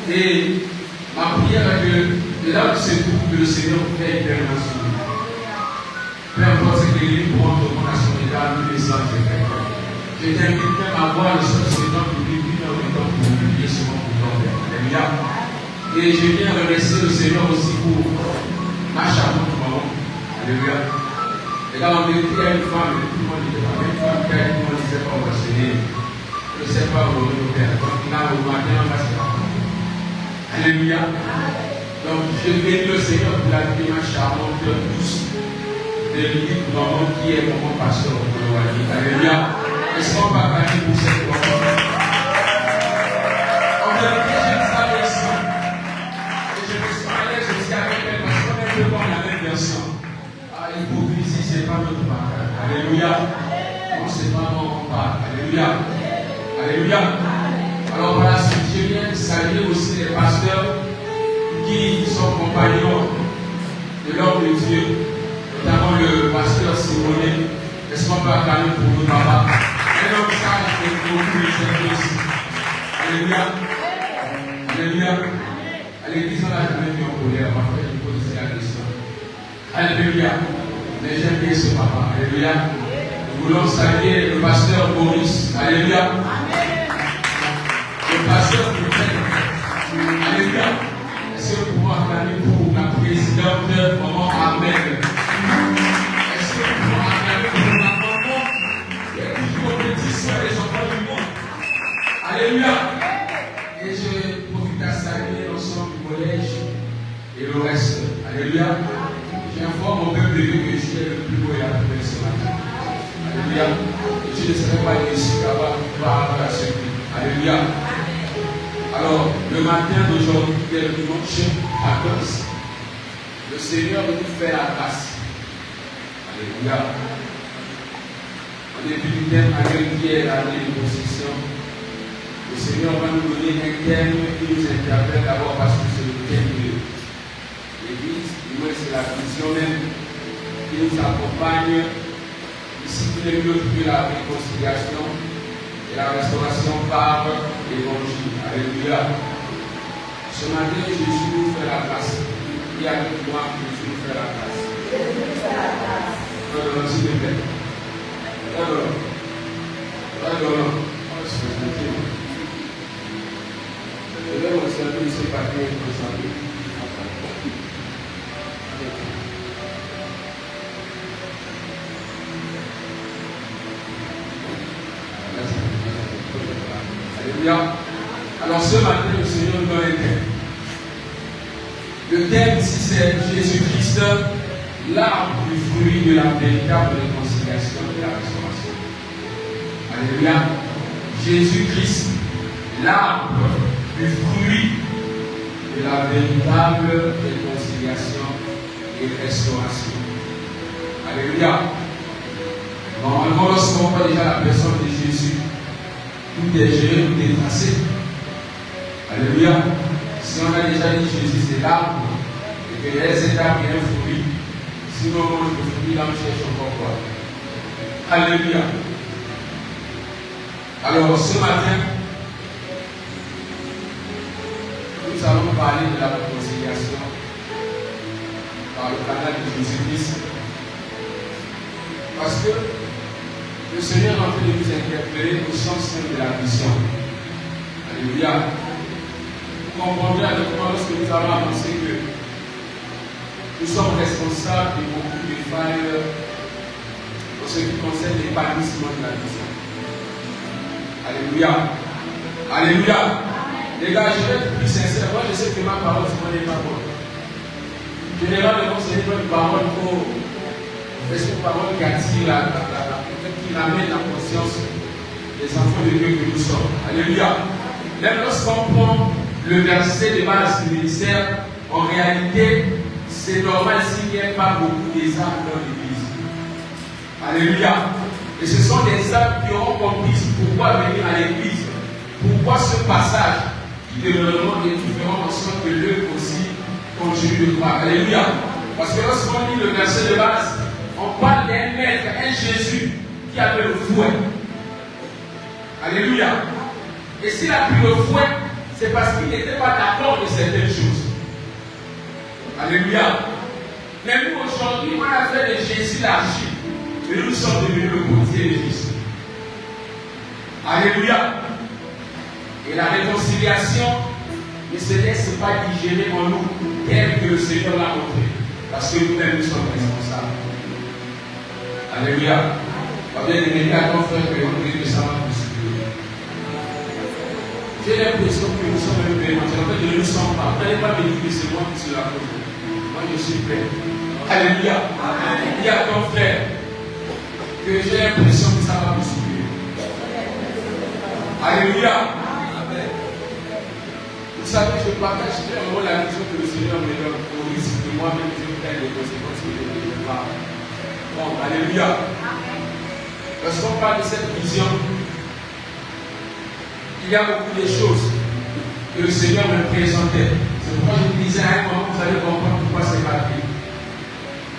Et ma prière est que là où se trouve, que le Seigneur fait éternellement sur nous. Peu importe ce que l'Église prend au monde à son égard, nous les anges de fait. Je t'invite même à voir le Seigneur public une heure de temps pour publier ce monde pour ton Père. Alléluia. Et je viens remercier le Seigneur aussi pour ma charmante maman. Alléluia. Et là, on était à une femme, tout le monde disait pas, une femme qui a dit, on ne sait pas où va se lever. Je ne sais pas où on va. Donc là, au matin, on va se lever. Alléluia. Donc, je bénis le Seigneur pour la vie de ma charmante douce de l'unique maman qui est mon pasteur pour le Wadi. Alléluia. Est-ce qu'on va parler pour cette maman? En vérité, j'aime ça version. Et je me sens à l'aise aussi avec elle parce qu'on est devant la même version. Ah, l'hypocrisie, ce n'est pas notre marque. Alléluia. Non, ce n'est pas mon combat. Alléluia. Alléluia. Alors voilà, je viens saluer aussi les pasteurs qui sont compagnons de l'homme de Dieu, notamment le pasteur Simonet. Est-ce qu'on peut acclamer pour nous, papa? Un homme sage et beaucoup de gens aussi. Alléluia. Alléluia. À l'église, on n'a jamais vu en colère. Parfois, je me pose la question. Alléluia. Mais j'aime bien ce papa. Alléluia. Nous voulons saluer le pasteur Maurice. Alléluia. Le pasteur Pierre. Alléluia. Est-ce que nous pouvons acclamer pour la présidente maman Armel? Est-ce que nous pouvons acclamer pour la maman qui est toujours au petit soin des enfants du monde? Alléluia. Et je profite à saluer l'ensemble du collège et le reste. Alléluia. J'informe mon peuple de Dieu que je suis le plus beau et la plus belle ce matin. Alléluia. Et je ne serai pas ici par la surprise. Alléluia. Alors, le matin d'aujourd'hui, qui est le dimanche à 15, le Seigneur nous fait la grâce. Alléluia. Au début du thème, avec qui est l'année de possession, le Seigneur va nous donner un thème qui nous interpelle d'abord parce que c'est le thème de l'Église, du moins c'est la vision même qui nous accompagne. Ici, tout est mieux que la réconciliation et la restauration par l'Évangile. Alléluia. Ce matin, Jésus nous fait la grâce. Et avec moi, Jésus nous fait la grâce. Non, s'il te plaît. Non. Je vais vous servir ce papier pour saluer. Alléluia. Alors ce matin, le Seigneur nous donne un thème. Le thème ici, c'est Jésus-Christ, l'arbre du fruit de la véritable réconciliation et la restauration. Alléluia. Jésus-Christ, l'arbre du fruit de la véritable réconciliation et restauration. Alléluia. Normalement, lorsqu'on voit déjà la personne de Jésus, tout est géré, tout est tracé. Alléluia. Si on a déjà dit Jésus, c'est l'arbre, et que les étapes et un fruit, si on mange le fruit, là on cherche encore quoi. Alléluia. Alors ce matin, nous allons parler de la réconciliation par le canal de Jésus-Christ. Parce que le Seigneur est en train de nous interpeller au sens même de la mission. Alléluia. Vous comprendrez avec moi lorsque nous allons annoncer que nous sommes responsables de beaucoup de failles pour ce qui concerne l'épanouissement de la mission. Alléluia. Alléluia. Les gars, je vais être plus sincère. Moi, je sais que ma parole, n'est pas bonne. Généralement, ce n'est pas une parole pour. C'est une parole qui attire qui ramène la conscience des enfants de Dieu que nous sommes. Alléluia. Même lorsqu'on prend le verset de base du ministère, en réalité, c'est normal s'il n'y a pas beaucoup des âmes dans l'église. Alléluia. Et ce sont des âmes qui auront compris pourquoi venir à l'église, pourquoi ce passage qui demande des différents en sorte que l'eux aussi continuent de croire. Alléluia. Parce que lorsqu'on lit le verset de base, on parle d'un maître, un Jésus qui avait le fouet. Alléluia. Et s'il a pris le fouet, c'est parce qu'il n'était pas d'accord de certaines choses. Alléluia. Mais nous, aujourd'hui, on a fait de Jésus l'archi. Et nous sommes devenus le côté de Jésus. Alléluia. Et la réconciliation ne se laisse pas digérer en nous tel que le Seigneur l'a montré. Parce que nous-mêmes, nous sommes responsables. Alléluia. On vient de dire à ton frère que on dit que ça va possible. J'ai l'impression que nous sommes un peu éventuels. En fait, nous ne sommes pas. Vous n'allez pas me dire que c'est moi qui suis la cause. Moi, je suis prêt. Alléluia. Dis à ton frère que j'ai l'impression que ça va me soulever. Alléluia. Vous savez, je partage clairement la vision que le Seigneur me donne au risque de moi-même je prenne les conséquences que je ne pas. Bon, alléluia. Lorsqu'on parle de cette vision, il y a beaucoup de choses que le Seigneur me présentait. C'est pourquoi je me disais à un moment, vous allez comprendre pourquoi c'est pas pris.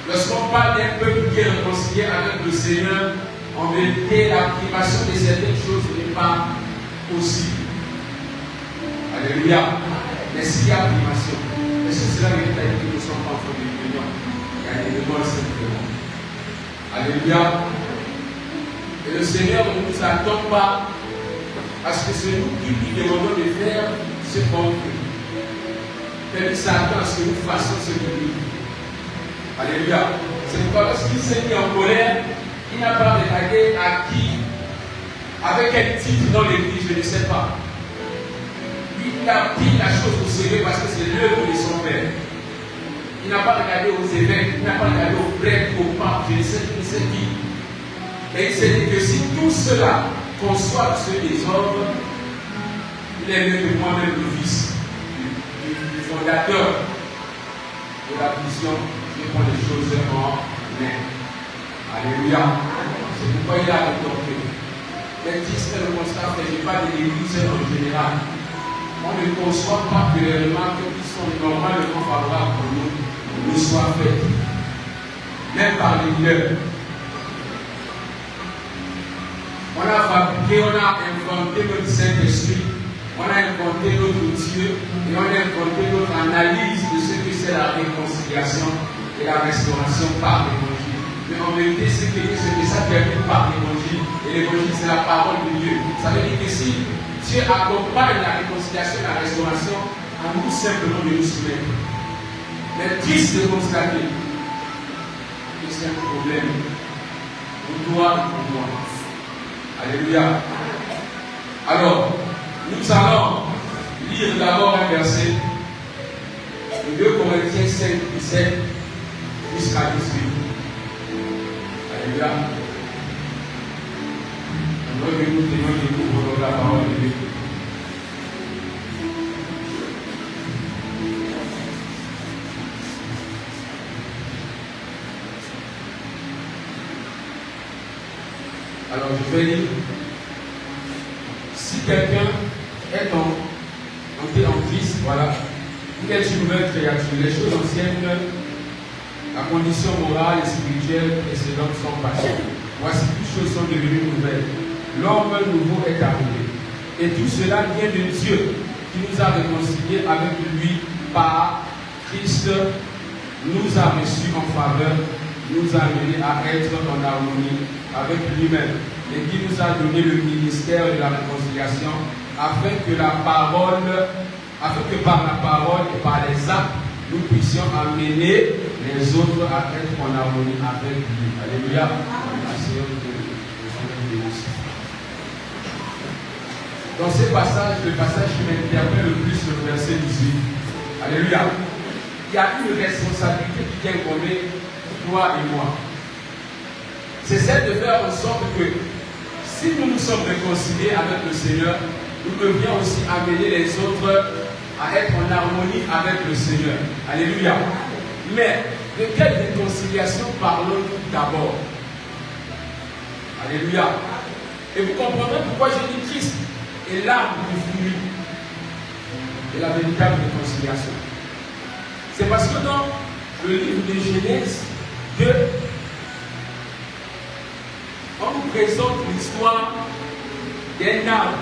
Lorsqu'on parle d'un peuple qui est réconcilié avec le Seigneur, en vérité, la privation de certaines choses n'est pas possible. Alléluia. Mais s'il y a privation, est-ce que cela veut dire que nous ne sommes pas enfants de l'union? Il y a des devoirs simplement. Alléluia. Et le Seigneur ne nous attend pas à ce que c'est nous qui lui demandons de faire ce qu'on fait. Mais il s'attend à ce que nous fassions ce qu'il dit. Alléluia. C'est pourquoi lorsqu'il s'est mis en colère, il n'a pas regardé à qui, avec quel titre dans l'église, je ne sais pas. Il a pris la chose au sérieux parce que c'est l'œuvre de son père. Il n'a pas regardé aux évêques, il n'a pas regardé aux prêtres, aux papes, je ne sais qui. Et il s'est dit que si tout cela conçoit ceux des hommes, il est mieux que moi-même le fils du fondateur de la vision, je prends les choses en main. Alléluia. C'est pourquoi il a rétorqué. Mais dis le constat que je n'ai pas de l'église en général. On ne conçoit pas que les remarques qui sont normalement favorables pour nous soient faites. Même par les leaders. On a fabriqué, on a inventé notre Saint-Esprit, on a inventé notre Dieu et on a inventé notre analyse de ce que c'est la réconciliation et la restauration par l'évangile. Mais en vérité, c'est que ça termine par l'évangile. Et l'évangile, c'est la parole de Dieu. Ça veut dire que si Dieu accompagne la réconciliation et la restauration, à nous simplement de nous soumettre. Mais triste de constater que c'est un problème pour toi et pour moi. Alléluia. Alors, nous allons lire d'abord un verset de 2 Corinthiens 5, 17 jusqu'à 18. Alléluia. Nous témoignons la parole de Dieu. Alors je vais lire. Si quelqu'un est entré en Christ, voilà, il est une nouvelle créature. Les choses anciennes, la condition morale et spirituelle précédente sont passées. Voici toutes choses sont devenues nouvelles. L'homme nouveau est arrivé. Et tout cela vient de Dieu qui nous a réconciliés avec lui par Christ, nous a reçus en faveur, nous a amenés à être en harmonie avec lui-même et qui nous a donné le ministère de la réconciliation afin que par la parole et par les actes nous puissions amener les autres à être en harmonie avec lui. Alléluia. Dans ce passage, le passage qui m'interpelle le plus, le verset 18. Alléluia. Il y a une responsabilité qui vient incomber toi et moi. C'est celle de faire en sorte que si nous nous sommes réconciliés avec le Seigneur, nous devions aussi amener les autres à être en harmonie avec le Seigneur. Alléluia. Mais de quelle réconciliation parlons-nous d'abord? Alléluia. Et vous comprendrez pourquoi j'ai dit Christ est l'arbre du fruit de la véritable réconciliation. C'est parce que dans le livre de Genèse 2, on nous présente l'histoire d'un arbre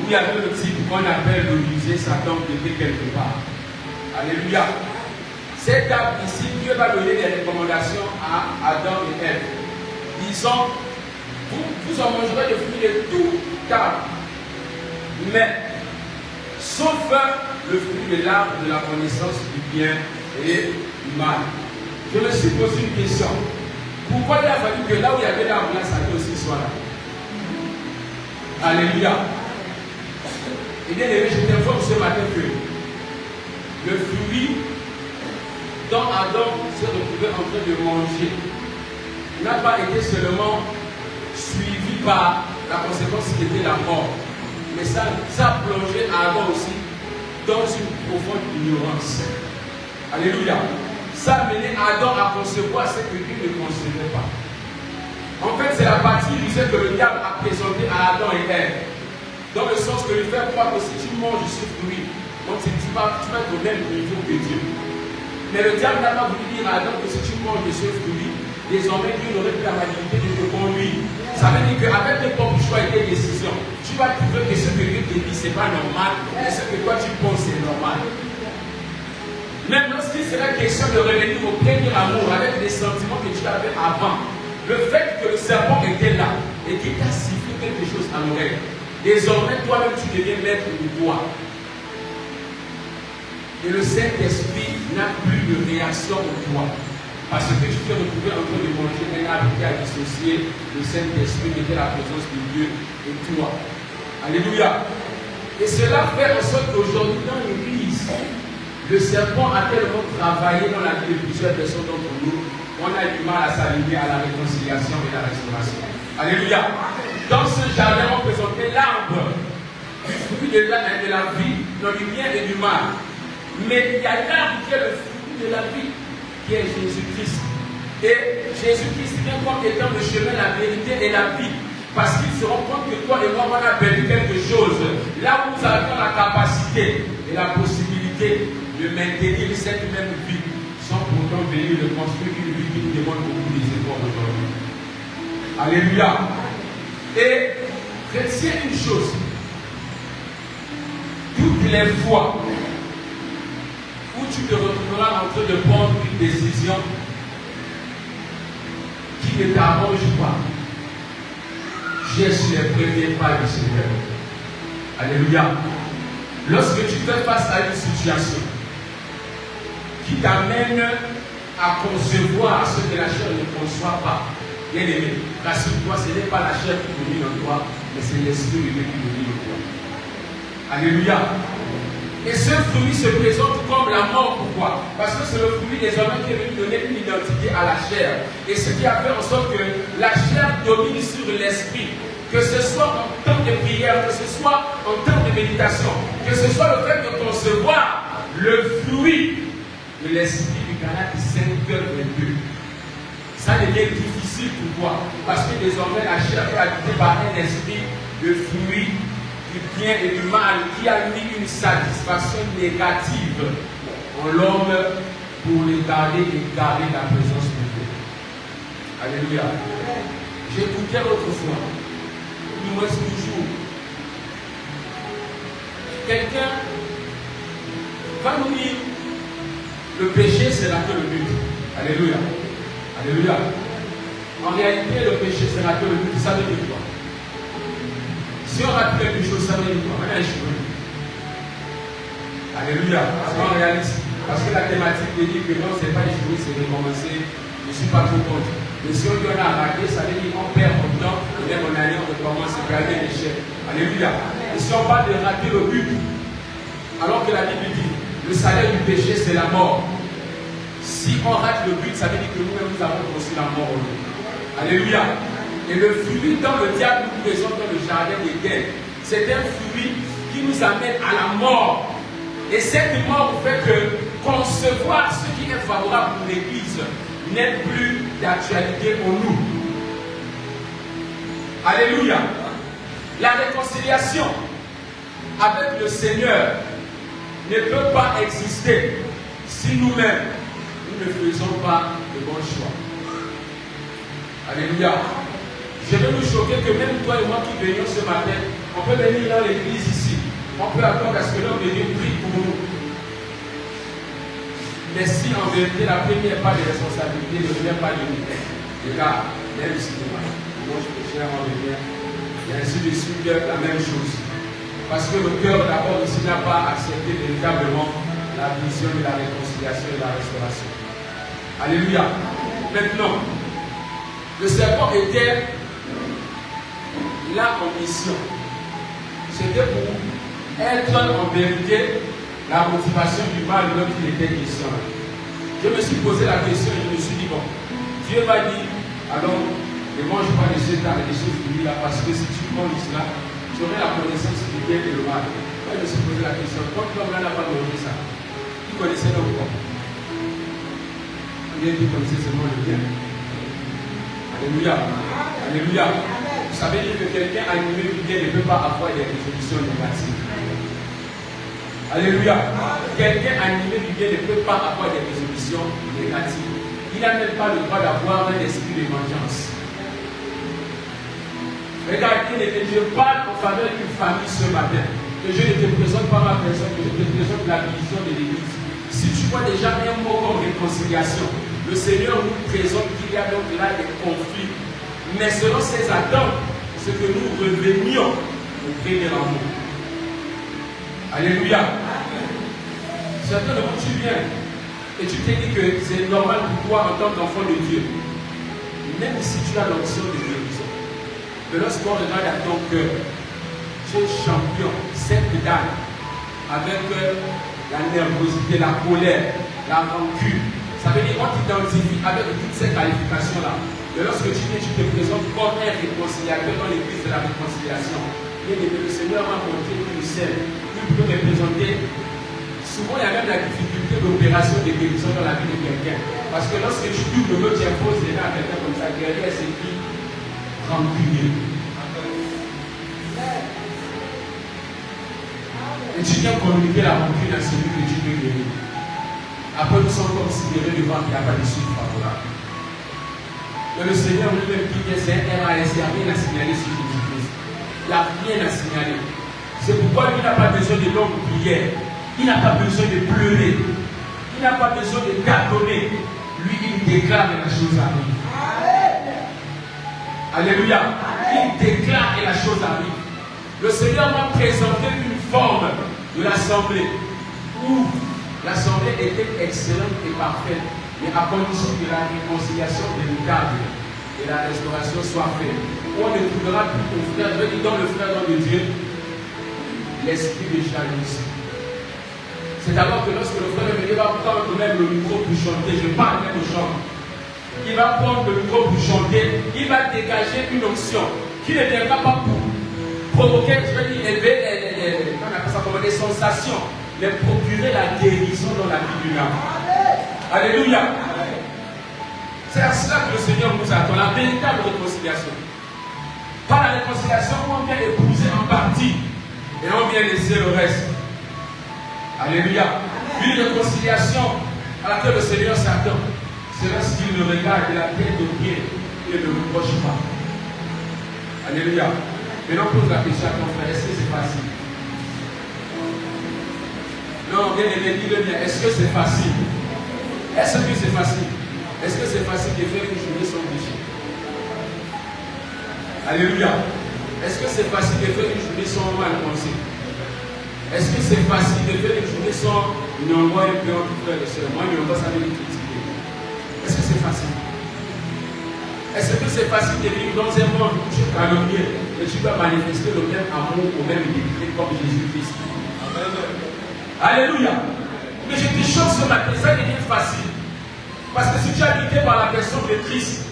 où il y avait le type qu'on appelle le musée Satan qui était quelque part. Alléluia. Cette table ici, Dieu va donner des recommandations à Adam et Ève. Disons, vous en mangerez le fruit de toute table. Mais, sauf le fruit de l'arbre de la connaissance du bien et du mal. Je me suis posé une question. Pourquoi il a fallu que là où il y avait l'arbre, là, Satan aussi soit là? Alléluia. Et bien aimé, je t'informe ce matin que le fruit dont Adam s'est retrouvé en train de manger n'a pas été seulement suivi par la conséquence qui était la mort, mais ça a plongé Adam aussi dans une profonde ignorance. Alléluia. Ça a mené Adam à concevoir ce que Dieu ne concevait pas. En fait, c'est la partie que le diable a présentée à Adam et Ève. Dans le sens que lui fait croire que si tu manges ce fruit, donc tu vas être au même niveau que Dieu. Mais le diable n'a pas voulu dire à Adam que si tu manges de ce fruit, désormais Dieu n'aurait plus la maturité de te conduire. Ça veut dire qu'avec tes propres choix et tes décisions, tu vas trouver que ce que Dieu te dit, ce n'est pas normal, et ce que toi tu penses, c'est normal. Même lorsqu'il sera question de revenir au premier amour avec les sentiments que tu avais avant, le fait que le serpent était là et qu'il t'a sifflé quelque chose à l'oreille, désormais toi-même tu deviens maître de toi. Et le Saint-Esprit n'a plus de réaction en toi. Parce que tu t'es retrouvé en train de manger un arbre qui a dissocié le Saint-Esprit qui était la présence de Dieu et toi. Alléluia. Et cela fait en sorte qu'aujourd'hui dans l'Église, le serpent a tellement travaillé dans la vie de plusieurs personnes d'entre nous qu'on a du mal à s'aligner à la réconciliation et la restauration. Alléluia. Dans ce jardin, on présentait l'arbre du fruit de la vie, non, du bien et du mal. Mais il y a l'arbre qui est le fruit de la vie, qui est Jésus-Christ. Et Jésus-Christ vient comme étant le chemin, la vérité et la vie. Parce qu'il se rend compte que toi et moi, on a perdu quelque chose. Là où nous avions la capacité et la possibilité de maintenir cette même vie, sans pourtant venir de construire une vie qui nous demande beaucoup d'efforts aujourd'hui. Alléluia. Et retiens une chose. Toutes les fois où tu te retrouveras en train de prendre une décision qui ne t'arrange pas, j'ai sur les premiers pas du Seigneur. Alléluia. Lorsque tu fais face à une situation qui t'amène à concevoir ce que la chair ne conçoit pas, bien aimé, rassure-toi, ce n'est pas la chair qui domine en toi, mais c'est l'esprit de Dieu qui domine en toi. Alléluia. Et ce fruit se présente comme la mort. Pourquoi? Parce que c'est le fruit désormais qui est venu donner une identité à la chair. Et ce qui a fait en sorte que la chair domine sur l'esprit. Que ce soit en temps de prière, que ce soit en temps de méditation, que ce soit le fait de concevoir le fruit de l'esprit du Galates 5:22. Ça devient difficile pour toi. Parce que désormais la chair est habitée par un esprit de fruit du bien et du mal qui a mis une satisfaction négative en l'homme pour les garder et garder la présence de Dieu. Alléluia. J'écoutais autrefois, il me reste toujours, quelqu'un va nous dire le péché c'est rater le but. Alléluia. Alléluia. En réalité, le péché c'est rater le but. Ça veut dire quoi? Si on rate quelque chose, ça veut dire quoi? Alléluia. Soyons réalistes. Parce que la thématique dit que non, c'est pas échouer, c'est recommencer. Je ne suis pas trop contre. Mais si on dit on a raté, ça veut dire qu'on perd mon temps, et même en année, on recommence, c'est gagner l'échec. Alléluia. Et si on parle de rater le but, alors que la Bible dit, le salaire du péché, c'est la mort. Si on rate le but, ça veut dire que nous-mêmes, nous avons reçu la mort. Alléluia. Et le fruit dont le diable nous présente dans le jardin d'Éden, c'est un fruit qui nous amène à la mort. Et cette mort fait que concevoir ce qui est favorable pour l'Église n'est plus d'actualité pour nous. Alléluia. La réconciliation avec le Seigneur ne peut pas exister si nous-mêmes, nous ne faisons pas de bons choix. Alléluia. Je vais nous choquer que même toi et moi qui venions ce matin, On peut venir dans l'église ici. On peut attendre à ce que l'homme de Dieu prie pour nous. Mais si en vérité la première part de responsabilité ne vient pas de nous, regarde, même si moi je péchais avant de venir, et ainsi de suite, la même chose. Parce que le cœur d'abord ici n'a pas accepté véritablement la vision de la réconciliation et de la restauration. Alléluia. Maintenant, le serpent était là en mission. C'était pour être en vérité la motivation du mal dont il était question. Je me suis posé la question et je me suis dit, bon, Dieu m'a dit, alors ne mange pas de ces choses là, parce que si tu manges cela, tu aurais la connaissance du bien et du mal. Moi, je me suis posé la question, quand l'homme n'a pas mangé ça, il connaissait l'homme quoi? Il connaissait seulement le bien. Alléluia. Alléluia. Vous savez dire que quelqu'un animé du bien ne peut pas avoir des résolutions négatives. Alléluia. Quelqu'un animé du bien ne peut pas avoir des résolutions négatives. Il n'a même pas le droit d'avoir un esprit de vengeance. Regarde, je parle en faveur d'une famille ce matin. Que je ne te présente pas ma personne, que je te présente la vision de l'Église. Si tu vois déjà un mot comme réconciliation, le Seigneur nous présente qu'il y a donc là des conflits. Mais selon ses attentes, c'est que nous revenions auprès de l'amour. Alléluia. Certainement tu viens et tu te dis que c'est normal pour toi en tant qu'enfant de Dieu. Même si tu as l'option de guérison. Mais lorsqu'on regarde à ton cœur, tu es champion, cette d'âme, avec la nervosité, la colère, la rancune. Ça veut dire qu'on t'identifie avec toutes ces qualifications-là. Mais lorsque tu viens, tu te présentes comme un réconciliateur dans l'église de la réconciliation. Et le Seigneur m'a montré une scène. Il peut me présenter. Souvent, il y a même la difficulté d'opération de guérison dans la vie de quelqu'un. Parce que lorsque tu doubles le mot, tu imposes les mains à quelqu'un comme ça, derrière c'est qui rancunier. Et tu viens communiquer la rancune à celui que tu veux guérir. Après, nous sommes considérés devant qu'il n'y a pas de suite favorable. Mais le Seigneur lui-même dit que c'est un RAS, il n'y a rien à signaler sur Jésus-Christ. Il n'y a rien à signaler. C'est pourquoi lui n'a pas besoin de longues prières. Il n'a pas besoin de pleurer. Il n'a pas besoin de tâtonner. Lui, il déclare et la chose arrive. Alléluia. Il déclare et la chose arrive. Le Seigneur m'a présenté une forme de l'assemblée où l'assemblée était excellente et parfaite, mais à condition que la réconciliation véritable et la restauration soit faite. Où on ne trouvera plus ton frère, je dis dans le frère dans le Dieu, l'esprit de jalousie. C'est alors que lorsque le frère va prendre même le micro pour chanter, je parle même au chant, il va prendre le micro pour chanter, il va dégager une onction qui ne viendra pas pour provoquer, je veux dire, élever les sensations, mais procurer la guérison dans la vie d'une âme. Alléluia. C'est à cela que le Seigneur nous attend, la véritable réconciliation. Pas la réconciliation où on vient épouser en partie et on vient laisser le reste. Alléluia. Une réconciliation à laquelle le Seigneur s'attend, c'est lorsqu'il le regarde de la tête aux pieds et ne le reproche pas. Alléluia. Maintenant, pose la question à ton frère, est-ce que c'est facile? Non, bien aimé, dis-le bien, est-ce que c'est facile? Est-ce que c'est facile? Est-ce que c'est facile de faire une journée sans péché? Alléluia. Est-ce que c'est facile de faire une journée sans mal penser? Est-ce que c'est facile de faire une journée sans une envoi et puis entre frères et sœurs? Moi, une envoi, ça veut dire critiquer. Est-ce que c'est facile? Est-ce que c'est facile de vivre dans un monde où tu es calomnié et tu dois manifester le même amour au même degré comme Jésus-Christ? Alléluia. Mais je te chante ce matin, ça devient facile. Parce que si tu es habité par la personne de Christ,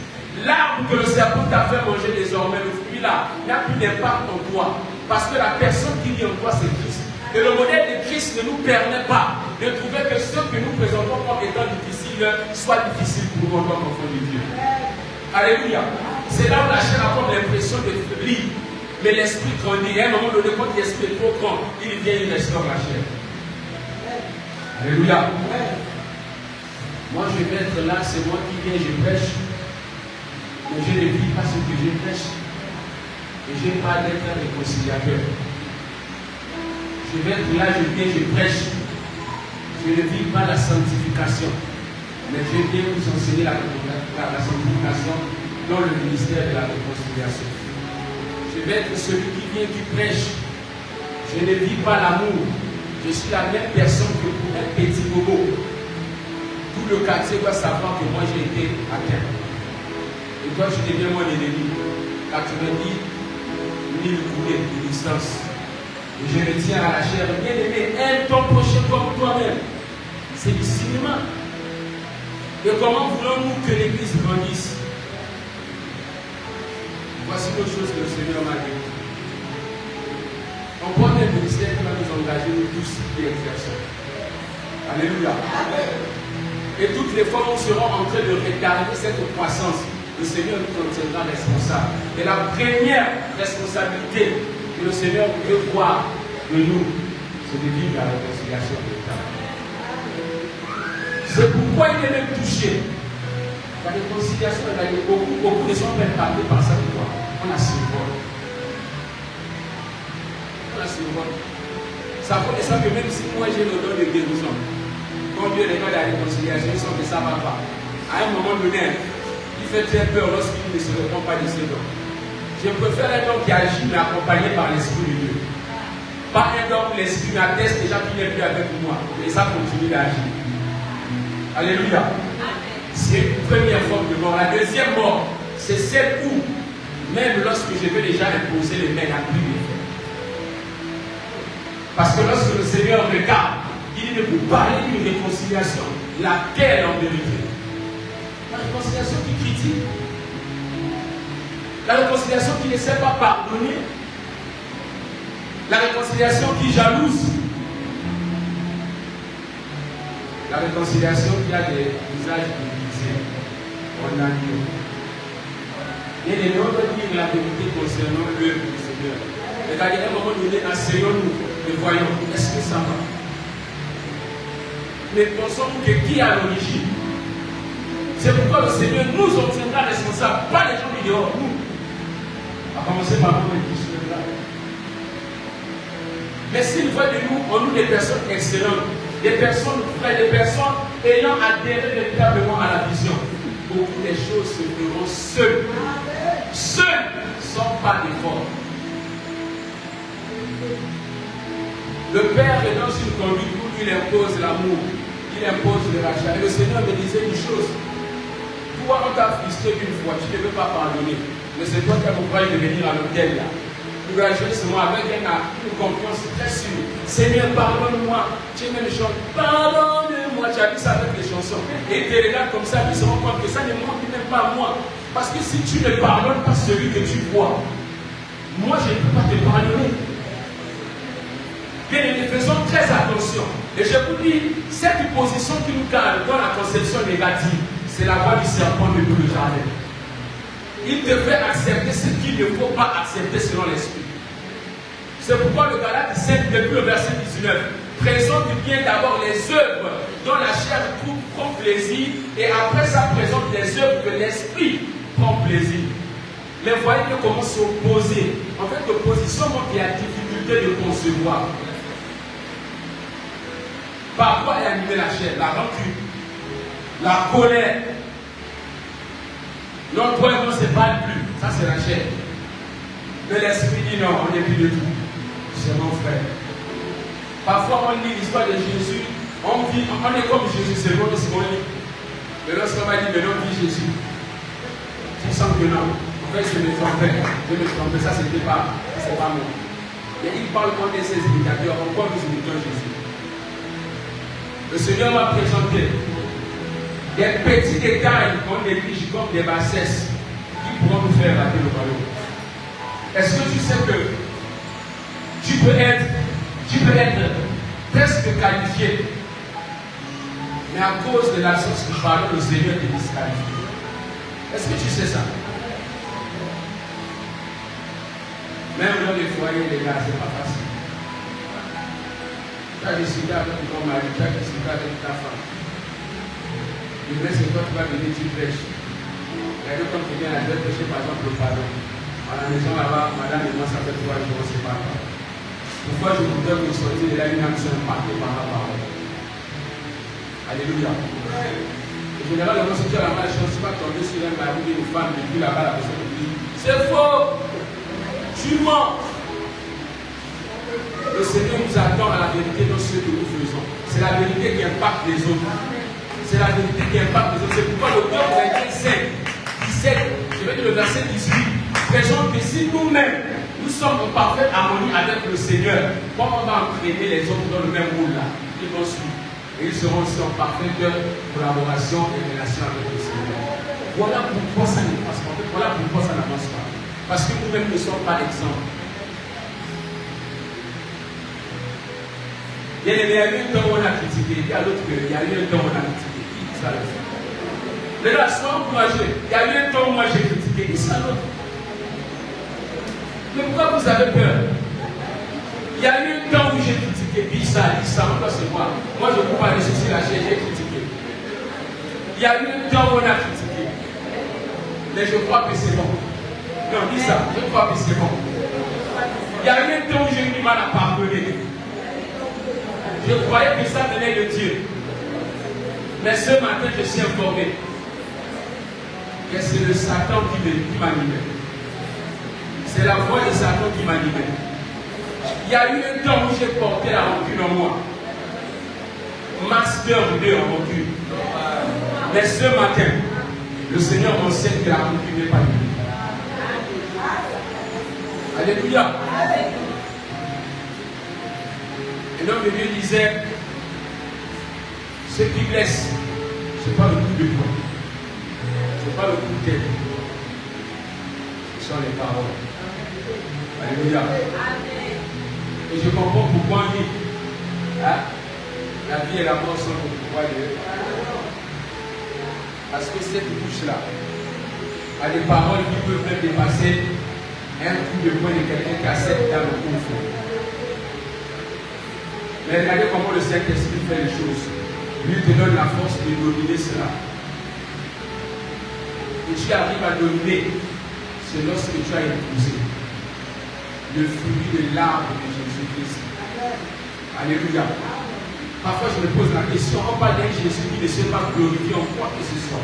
l'arbre que le serpent t'a fait manger désormais, le fruit là, n'a plus d'impact en toi. Parce que la personne qui vit en toi, c'est Christ. Et le modèle de Christ ne nous permet pas de trouver que ce que nous présentons comme étant difficile soit difficile pour nous en tant qu'enfants de Dieu. Alléluia. C'est là où la chair a comme l'impression de faiblir. Mais l'esprit grandit. Et à un moment donné, quand l'esprit est trop grand, il vient, il restaure la chair. Alléluia. Moi, je vais être là, c'est moi qui viens, je prêche. Mais je ne vis pas ce que je prêche. Et je n'ai pas d'être un réconciliateur. Je vais être là, je viens, je prêche. Je ne vis pas la sanctification. Mais je viens vous enseigner la sanctification dans le ministère de la réconciliation. Je vais être celui qui vient, qui prêche. Je ne vis pas l'amour. Je suis la même personne que pour un petit bobo. Tout le quartier doit savoir que moi j'ai été atteint. Et toi tu deviens mon ennemi. 90 000 coulées de distance. Et je me tiens à la chair. Bien aimé, aime ton prochain comme toi-même. C'est du cinéma. Et comment voulons-nous que l'Église grandisse? Voici l'autre chose que le Seigneur m'a dit. On prend un ministère qui va nous engager, nous tous qui exerçons. Alléluia. Et toutes les fois où nous serons en train de retarder cette croissance, le Seigneur nous en tiendra responsable. Et la première responsabilité que le Seigneur veut voir de nous, c'est de vivre la réconciliation de l'État. C'est pourquoi il est même touché. La réconciliation, beaucoup de gens peuvent parler par ça de toi. On a symbole. On a symbole. Ça faut ça que même si moi j'ai le don de guérison, quand Dieu regarde la réconciliation, ils sont que ça ne va pas. À un moment donné, il fait très peur lorsqu'il ne se répond pas de ses dons. Je préfère un homme qui agit mais accompagné par l'Esprit de Dieu. Pas un homme où l'Esprit m'atteste déjà qu'il n'est plus avec moi. Et ça continue d'agir. Alléluia. C'est une première forme de mort. La deuxième mort, c'est celle où, même lorsque je vais déjà imposer les mains, il n'y a plus d'effet. Parce que lorsque le Seigneur regarde, il ne peut parler d'une réconciliation. Laquelle en vérité? La réconciliation qui critique. La réconciliation qui ne sait pas pardonner. La réconciliation qui jalouse. La réconciliation qui a des visages divisés. On a Dieu. Et les noms de dire la vérité concernant l'œuvre du Seigneur. Regardez, à un moment donné, asseyons-nous et voyons, est-ce que ça va? Mais pensons-nous que qui est à l'origine? C'est pourquoi le Seigneur nous en tiendra responsables, pas les gens du dehors, nous. À commencer par nous qui sommes là. Mais s'il voit de nous, en nous des personnes excellentes, des personnes vraies, des personnes ayant adhéré véritablement à la vision, beaucoup de choses se feront seules. Seules, sans pas d'effort. Le Père est dans une conduite où il impose l'amour, il impose le rachat. Et le Seigneur me disait une chose. Toi, on t'a frustré une fois, tu ne veux pas pardonner. Mais c'est toi qui as compris de venir à l'hôtel là. Nous réagissons avec une confiance très sûre. Seigneur, pardonne-moi. Tu me chantes, pardonne-moi. Tu as dit ça avec les chansons. Et tu regardes comme ça, ils se rendent compte que ça ne manque même pas à moi. Parce que si tu ne pardonnes pas celui que tu vois, moi je ne peux pas te pardonner. Bien, nous faisons très attention. Et je vous dis, cette position qui nous garde dans la conception négative, c'est la voie du serpent de tout le jardin. Il devrait accepter ce qu'il ne faut pas accepter selon l'esprit. C'est pourquoi le Galates 5, depuis le verset 19, présente bien d'abord les œuvres dont la chair prend plaisir, et après ça présente les œuvres que l'esprit prend plaisir. Mais voyez comment s'opposer. En fait, l'opposition montre la difficulté de concevoir. Par quoi est animée la chair? La rancune, la colère. Non, toi et moi, c'est pas plus. Ça, c'est la chair. Mais l'esprit dit non, on n'est plus de tout. C'est mon frère. Parfois, on lit l'histoire de Jésus. On est comme Jésus, c'est bon ce qu'on lit. Mais lorsqu'on m'a dit, mais non, dit Jésus. Tu sens que non. En fait, je me trompais. Ça, c'était pas, c'est pas moi. Et il parle comme de ses imitateurs. Pourquoi nous imitons Jésus? Le Seigneur m'a présenté des petits détails qu'on néglige comme des bassesses qui pourront nous faire rater le ballon. Est-ce que tu sais que tu peux être presque qualifié, mais à cause de l'absence du pardon, le Seigneur te disqualifie? Est-ce que tu sais ça? Même dans les foyers, les gars, c'est pas facile. Tu as décidé avec ton mari, tu as décidé avec ta femme. Le reste, c'est toi qui vas venir, tu prêches. Regardez comme tu viens à Dieu prêcher par exemple le pardon. À la maison là-bas, madame et moi, ça fait 3 jours, on ne sait pas. Pourquoi je voudrais que vous sortiez de là une âme impactée par la parole. Alléluia. En général, si tu as la malchance, tu vas tomber sur un mari ou une femme, et puis là-bas, la personne dit c'est faux, tu mens. Le Seigneur nous attend à la vérité dans ce que nous faisons. C'est la vérité qui impacte les autres. C'est la vérité qui impacte les autres. C'est pourquoi le cœur de Corinthiens 17, je vais dire le verset 18, présente que si nous-mêmes, nous sommes en parfaite harmonie avec le Seigneur, comment on va entraîner les autres dans le même rôle là? Ils vont suivre. Et ils seront aussi en parfaite collaboration et relation avec le Seigneur. Voilà pourquoi ça ne passe pas. Voilà pourquoi ça n'avance pas. Parce que nous-mêmes ne sommes pas l'exemple. Il y a eu un temps où on a critiqué, il y a l'autre que il y a eu un temps où on a critiqué. Qui ça le fait? Mais là, sois encouragé. Il y a eu un temps où moi j'ai critiqué. Qui ça l'autre? Mais pourquoi vous avez peur? Il y a eu un temps où j'ai critiqué. Dis ça, moi c'est moi. Moi je ne peux pas aller chercher la chaise, j'ai critiqué. Il y a eu un temps où on a critiqué. Mais je crois que c'est bon. Non, dis ça, je crois que c'est bon. Il y a eu un temps où j'ai eu du mal à pardonner. Je croyais que ça venait de Dieu. Mais ce matin, je suis informé que c'est le Satan qui m'animait. C'est la voix de Satan qui m'animait. Il y a eu un temps où j'ai porté la rancune en moi. Master 2 en rancune. Mais ce matin, le Seigneur m'enseigne que la rancune n'est pas libre. Alléluia. Et l'homme de Dieu disait, ce qui blesse, ce n'est pas le coup de poing, ce n'est pas le coup de tête, ce sont les paroles. Alléluia. Et je comprends pourquoi on dit, hein, la vie et la mort sont le pouvoir de Dieu. Parce que cette bouche-là a des paroles qui peuvent même dépasser un coup de poing de quelqu'un qui accepte dans le confort. Mais regardez comment le Saint-Esprit fait les choses. Lui te donne la force de dominer cela. Et tu arrives à dominer, c'est lorsque tu as épousé le fruit de l'arbre de Jésus-Christ. Alléluia. Parfois je me pose la question, on parle d'un Jésus qui ne s'est pas glorifié en quoi que ce soit.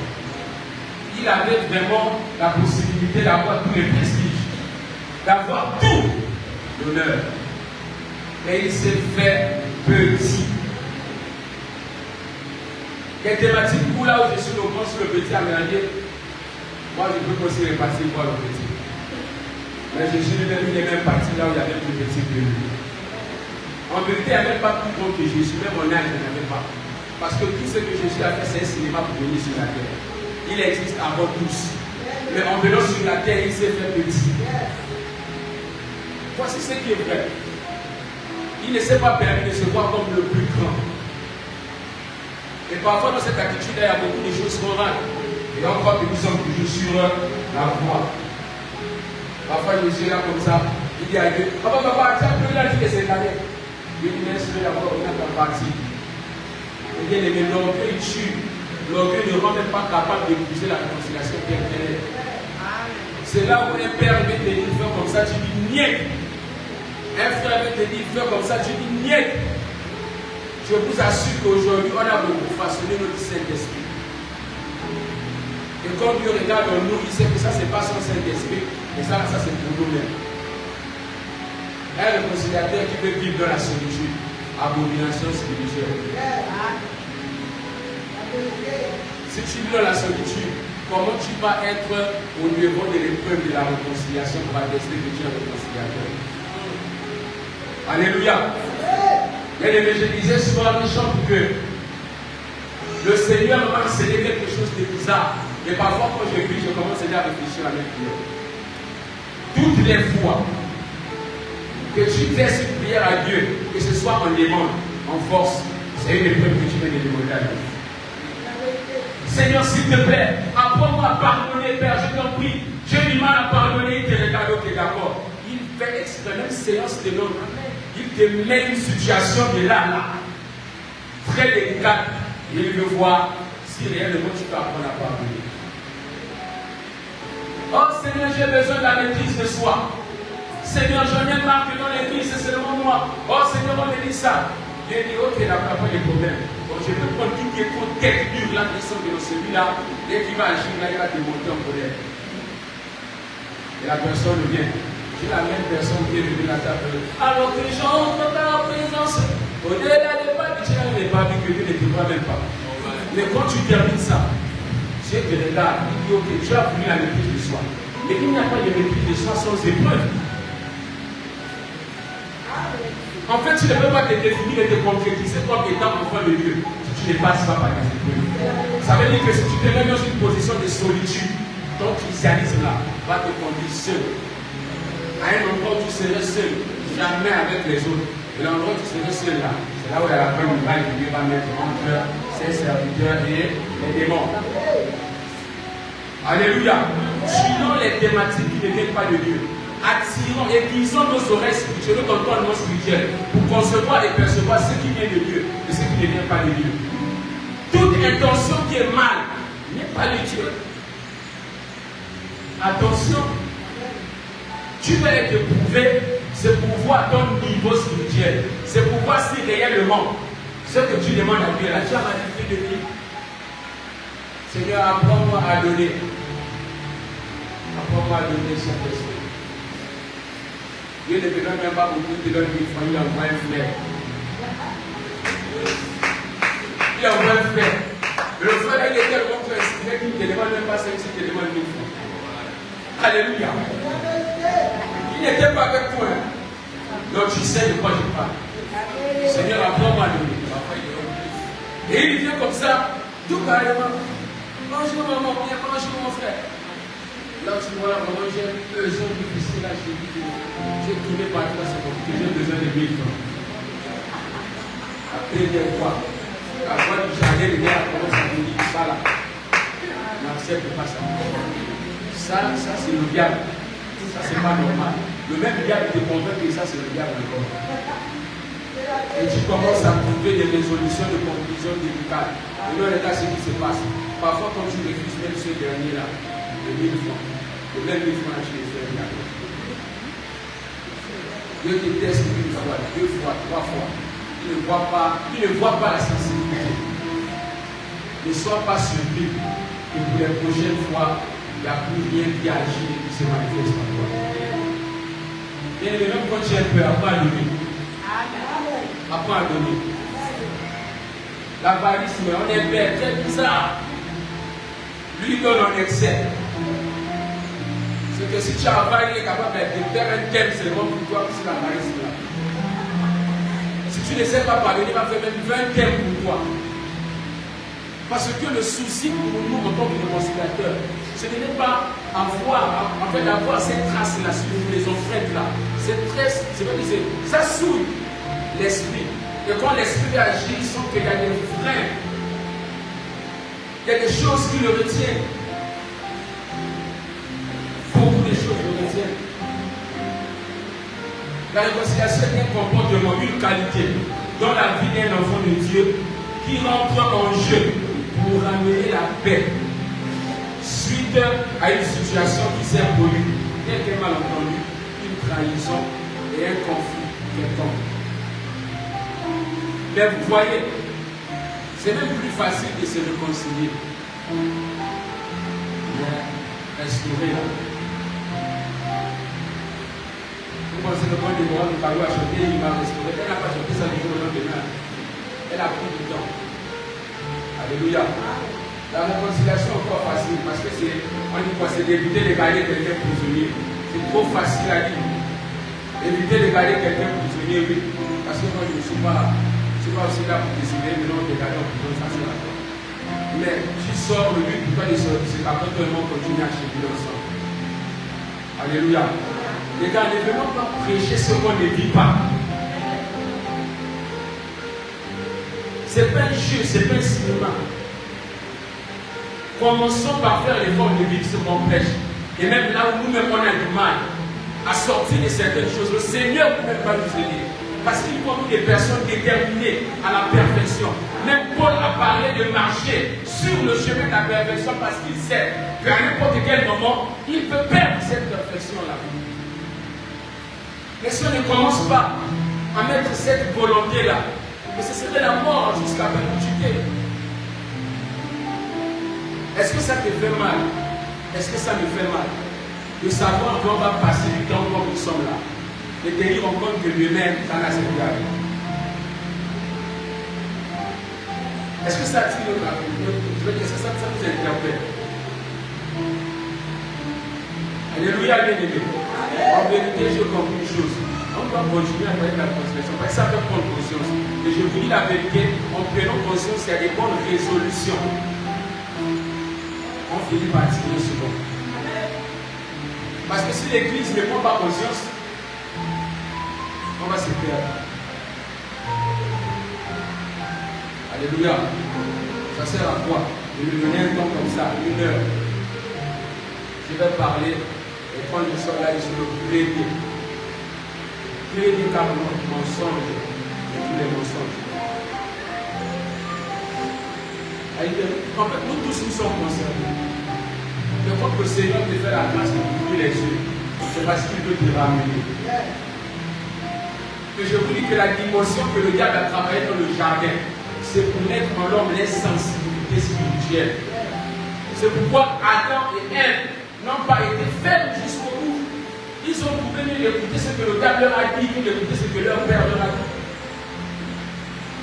Il avait vraiment la possibilité d'avoir tous les prestiges, d'avoir tout l'honneur. Mais il s'est fait petit. Les thématiques où là où je suis le grand sur le petit amérindien, moi je peux aussi répartir pour le petit. Mais je suis même les mêmes parties là où il y avait plus petit que lui. En vérité, il n'y avait pas plus grand que Jésus, même en âge, il n'y avait pas. Parce que tout ce que Jésus a fait, c'est un cinéma pour venir sur la terre. Il existe avant tous. Mais en venant sur la terre, il s'est fait petit. Voici ce qui est vrai. Il ne s'est pas permis de se voir comme le plus grand. Et parfois dans cette attitude, il y a beaucoup de choses qu'on rate. Et on croit que nous sommes toujours sur la voie. Parfois Jésus est là comme ça, il dit à Dieu, papa, tu as pleuré la vie de cette année. Dieu dit, laisse-le d'abord, il n'a pas parti. Et bien aimé, l'orgueil tue. L'orgueil ne rend même pas capable d'épouser la réconciliation qu'elle est. C'est là où un père veut te dire, fais comme ça, tu dis, niet. Un frère veut te dire, fais comme ça, tu dis, niet. Je vous assure qu'aujourd'hui, on a beaucoup façonné notre Saint-Esprit. Et quand Dieu regarde en nous, il sait que ça, ce n'est pas son Saint-Esprit, mais ça c'est pour nous-mêmes. Un réconciliateur qui peut vivre dans la solitude, abomination spirituelle. Si tu vis dans la solitude, comment tu vas être au niveau de l'épreuve de la réconciliation pour attester que tu es un réconciliateur? Alléluia. Et je disais souvent les gens que le Seigneur m'a enseigné quelque chose de bizarre. Et parfois quand je prie, je commence déjà à réfléchir à mes prières. Toutes les fois que tu fais cette prière à Dieu, que ce soit en demande, en force, c'est une épreuve que tu viens de demander à Dieu. Seigneur, s'il te plaît, apprends-moi à pardonner, Père, je t'en prie. J'ai du mal à pardonner, il te regarde, ok, d'accord. Il fait exprès, même séance de l'homme. Il te met une situation de là, très délicate, et il veut voir si réellement tu peux apprendre à pardonner. Oh Seigneur, j'ai besoin de la maîtrise de soi. Seigneur, j'en ai marre que dans l'église, c'est seulement moi. Oh Seigneur, on me dit ça. Dieu dit, ok, d'accord, pas de problème. Bon, je peux prendre tout qui est trop tête dure, là, qui sont dans celui-là, et qui va agir, là, il va démonter en colère. Et la personne vient. C'est la même personne qui est venue la table. Alors que j'entre dans la présence, au-delà des pas, tu n'avais pas vu que Dieu ne te voit même pas. Mais quand tu termines ça, Dieu te regarde, il dit, ok, tu as voulu la maîtrise de soi. Mais il n'y a pas de maîtrise de soi sans épreuve. En fait, tu ne peux pas te définir et te concrétiser comme étant enfant de Dieu si tu ne passes pas par les épreuves. Ça veut dire que si tu te mets dans une position de solitude, ton christianisme-là va te conduire seul. À un endroit où tu serais seul, jamais avec les autres. Et l'endroit où tu serais seul là, c'est là où il y a la première muraille que Dieu va mettre entre ses serviteurs et les démons. Alléluia. Suivons les thématiques qui ne viennent pas de Dieu. Attirons, aiguisons nos oreilles spirituelles, nos entendements spirituels, pour concevoir et percevoir ce qui vient de Dieu et ce qui ne vient pas de Dieu. Toute intention qui est mal n'est pas de Dieu. Attention, tu vas être éprouvé, c'est pour voir ton niveau spirituel, c'est pour voir si réellement ce que tu demandes à Dieu, là, tu as magnifié de vie. Seigneur, apprends-moi à donner. Apprends-moi à donner son esprit. Dieu ne te donne même pas beaucoup, il te donne 1000 francs, il envoie un frère. Il envoie un frère. Le frère, il est tellement inspiré qu'il ne te demande même pas 5, il te demande 1000 francs. Alléluia. Il n'était pas avec toi. Donc tu sais de quoi je parle. Seigneur, apprends-moi à donner. Et il vient comme ça, tout carrément. Bonjour maman, bonjour mon frère. Là tu vois, maman, j'ai besoin de pisser là, j'ai tourné par là, c'est parce que j'ai besoin de 1000 francs. Après des fois, la voix du jardin, le gars commence à me dire ça là. N'accepte pas ça. Ça c'est le diable. Ça c'est pas normal. Le même diable te convainc que ça c'est le diable encore. Et tu commences à trouver des résolutions de conclusion délicate. Et là, regarde ce qui se passe. Parfois, quand tu refuses même ce dernier-là, de 1000 francs, le même 1000 francs, tu les fais regarder. Dieu te teste une fois, 2 fois, 3 fois. Il ne voit pas la sensibilité. Ne sois pas surpris que pour les prochaines fois, il n'y a plus rien qui agit et qui se manifeste en toi. Et même quand tu es peur, apprends à donner. Apprends à donner. L'avarisme, on est bête, c'est bizarre. Lui donne en excès. C'est que si tu avales, il est capable de faire un thème seulement pour toi, c'est l'avarisme là. Si tu ne sais pas pardonner, il va faire même 20 thèmes pour toi. Parce que le souci pour nous en tant que réconciliateurs, ce n'est pas avoir cette trace-là sur les offrandes-là. Cette trace, c'est pas dire, ça souille l'esprit. Et quand l'esprit agit, il sent qu'il y a des freins. Il y a des choses qui le retiennent. Beaucoup de choses le retiennent. La réconciliation est un comportement, une qualité dans la vie d'un enfant de Dieu qui rentre en jeu pour ramener la paix suite à une situation qui s'est produite, quelqu'un malentendu, une trahison et un conflit quelconque. Mais vous voyez, c'est même plus facile de se réconcilier. Mais restaurer là. Vous pensez que quand Déborah nous parle à chanter, il va restaurer. Elle n'a pas chanté ça du jour au lendemain. Elle a pris du temps. Alléluia. La réconciliation est encore facile parce que on dit quoi, c'est d'éviter de garder quelqu'un prisonnier. C'est trop facile à dire. Éviter de garder quelqu'un prisonnier, oui. Parce que moi je ne suis pas aussi là pour décider de non de garder en prison, ça c'est la foi. Mais tu sors, le but pour toi de sortir, c'est qu'après tout le monde continue à chérir ensemble. Alléluia. Les gars, ne venons pas prêcher ce qu'on ne vit pas. C'est pas un jeu, c'est pas un cinéma. Commençons par faire l'effort de vivre ce qu'on prêche. Et même là où nous-mêmes on a du mal à sortir de certaines choses, le Seigneur nous-même va nous aider. Parce qu'il faut des personnes déterminées à la perfection. Même Paul a parlé capable de marcher sur le chemin de la perfection parce qu'il sait qu'à n'importe quel moment, il peut perdre cette perfection-là. Mais si on ne commence pas à mettre cette volonté-là, ce serait la mort jusqu'à perpétuité. Est-ce que ça te fait mal? Est-ce que ça me fait mal de savoir qu'on va passer du temps comme nous sommes là et de tenir en compte que lui-même, ça n'a cette garde? Est-ce que ça tire la vie? Je veux dire, ça vous interpelle. Alléluia, bien-aimé. En vérité, j'ai compris une chose. On doit continuer à faire la transgression. Parce que ça fait prendre conscience. Et je vous dis la vérité, en prenant conscience, il y a des bonnes résolutions. On finit par tirer souvent. Parce que si l'église ne prend pas conscience, on va se perdre. Alléluia. Ça sert à quoi? De me donner un temps comme ça, 1 heure. Je vais parler et prendre le sol là et je le prédire. Prédire carrément le mensonge et tous les mensonges. En fait, nous tous nous sommes concernés. Mais quand le Seigneur te fait la grâce de ouvrir les yeux, c'est parce qu'il veut te ramener. Et je vous dis que la dimension que le diable a travaillé dans le jardin, c'est pour mettre en l'homme les sensibilités spirituelles. C'est pourquoi Adam et Ève n'ont pas été fermes jusqu'au bout. Ils ont trouvé mieux d'écouter ce que le diable leur a dit, mieux d'écouter ce que leur père leur a dit.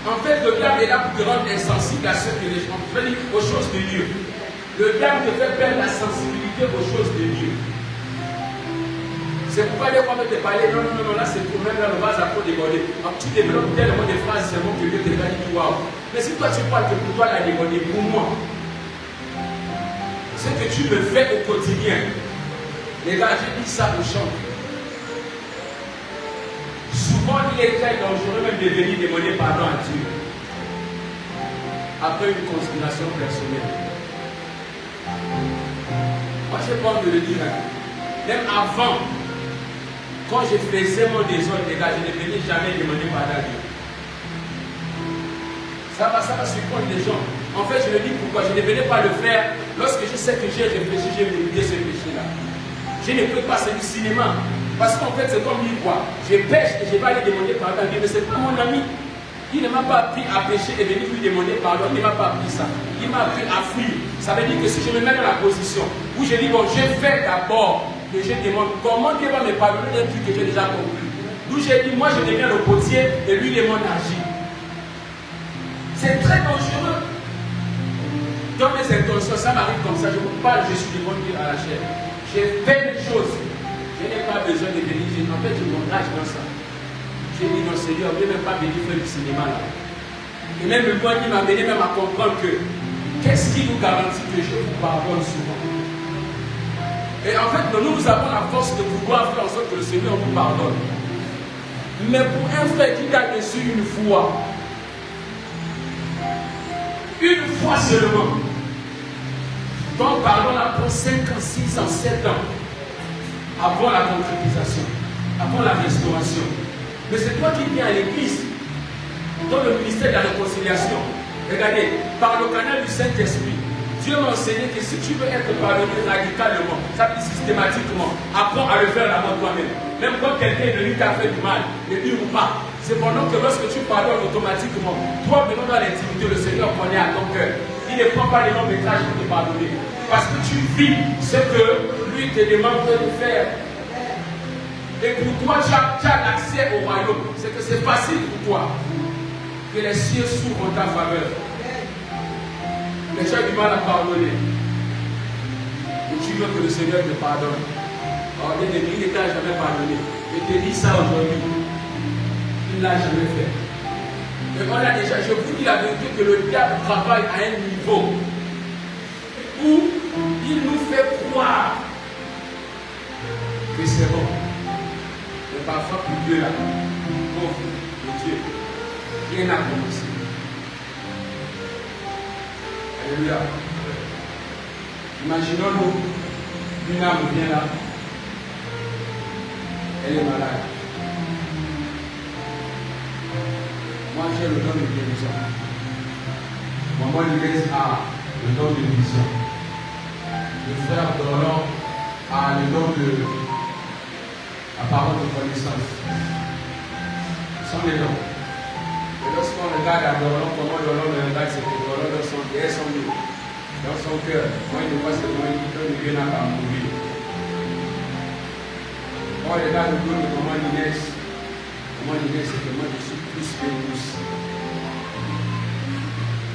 En fait, le diable est là pour te rendre insensible à ce que les gens veulent dire aux choses de Dieu. Le diable te fait perdre la sensibilité aux choses de Dieu. C'est pourquoi les fois te parler, non, là c'est pour même là le vase à trop déborder. Tu développes tellement de phrases seulement que Dieu te va dire waouh. Mais si toi tu parles que pour toi la déborder, pour moi, ce que tu me fais au quotidien, les gars, j'ai dit ça au chant. Souvent, il est très dangereux même de venir demander pardon à Dieu. Après une conspiration personnelle. Moi, je n'ai pas envie de le dire. Même avant, quand je faisais mon désordre, les gars, je ne venais jamais demander pardon à Dieu. Ça va surprendre les gens. En fait, je le dis pourquoi. Je ne venais pas le faire lorsque je sais que j'ai réfléchi, j'ai médité ce péché-là. Je ne peux pas, c'est du cinéma. Parce qu'en fait, c'est comme lui, quoi. Je pêche et je vais aller demander pardon à Dieu. Mais c'est comme mon ami. Il ne m'a pas appris à pécher et venir lui demander pardon. Il ne m'a pas appris ça. Il m'a appris à fuir. Ça veut dire que si je me mets dans la position où je dis, bon, je fais d'abord et je demande comment Dieu va me pardonner d'un truc que j'ai déjà compris. D'où j'ai dit, moi je deviens le potier et lui il est mon agir. C'est très dangereux. Dans mes intentions, ça m'arrive comme ça. Je vous parle, je suis devant Dieu à la chair. J'ai fait des choses. Je n'ai pas besoin de venir. En fait, je m'engage dans ça. J'ai dit non Seigneur, je ne vais même pas venir faire du cinéma là. Et même le point qui m'a amené même à comprendre que qu'est-ce qui nous garantit que je vous pardonne souvent. Et en fait, nous avons la force de pouvoir faire en sorte que le Seigneur nous pardonne. Mais pour un frère qui t'a déçu une fois seulement, ton pardon là prend 5 ans, 6 ans, 7 ans avant la concrétisation, avant la restauration. Mais c'est toi qui viens à l'église, dans le ministère de la réconciliation. Regardez, par le canal du Saint-Esprit, Dieu m'a enseigné que si tu veux être pardonné radicalement, ça dit systématiquement, apprends à le faire d'abord toi-même. Même quand quelqu'un est venu t'a fait du mal, ne hurle pas. C'est pendant que lorsque tu pardonnes automatiquement, toi venant dans l'intimité, le Seigneur connaît à ton cœur. Il ne prend pas les longs métrages pour te pardonner. Parce que tu vis ce que lui te demande de faire. Et pour toi, tu as l'accès au royaume. C'est que c'est facile pour toi. Que les cieux s'ouvrent en ta faveur. Mais tu as du mal à pardonner. Et tu veux que le Seigneur te pardonne. Alors, il ne t'a jamais pardonné. Je te dis ça aujourd'hui. Il ne l'a jamais fait. Mais on a déjà, je vous dis la vérité que le diable travaille à un niveau où il nous fait croire que c'est bon. Mais parfois, pour Dieu là, pauvre Dieu, rien n'a commencé. Alléluia. Imaginons-nous, une âme vient là, elle est malade. Moi, j'ai le don de guérison. Maman Inès a le don de vision. Le frère Dorlan a le don de la parole de connaissance. Ce sont les dons. Et lorsqu'on regarde à Dorlan, comment Dorlan le regarde, c'est que Dorlan dans son cœur, moi il ne voit que moi il ne vient pas mourir. Quand on regarde le dos de maman Inès, c'est que moi je suis plus que nous.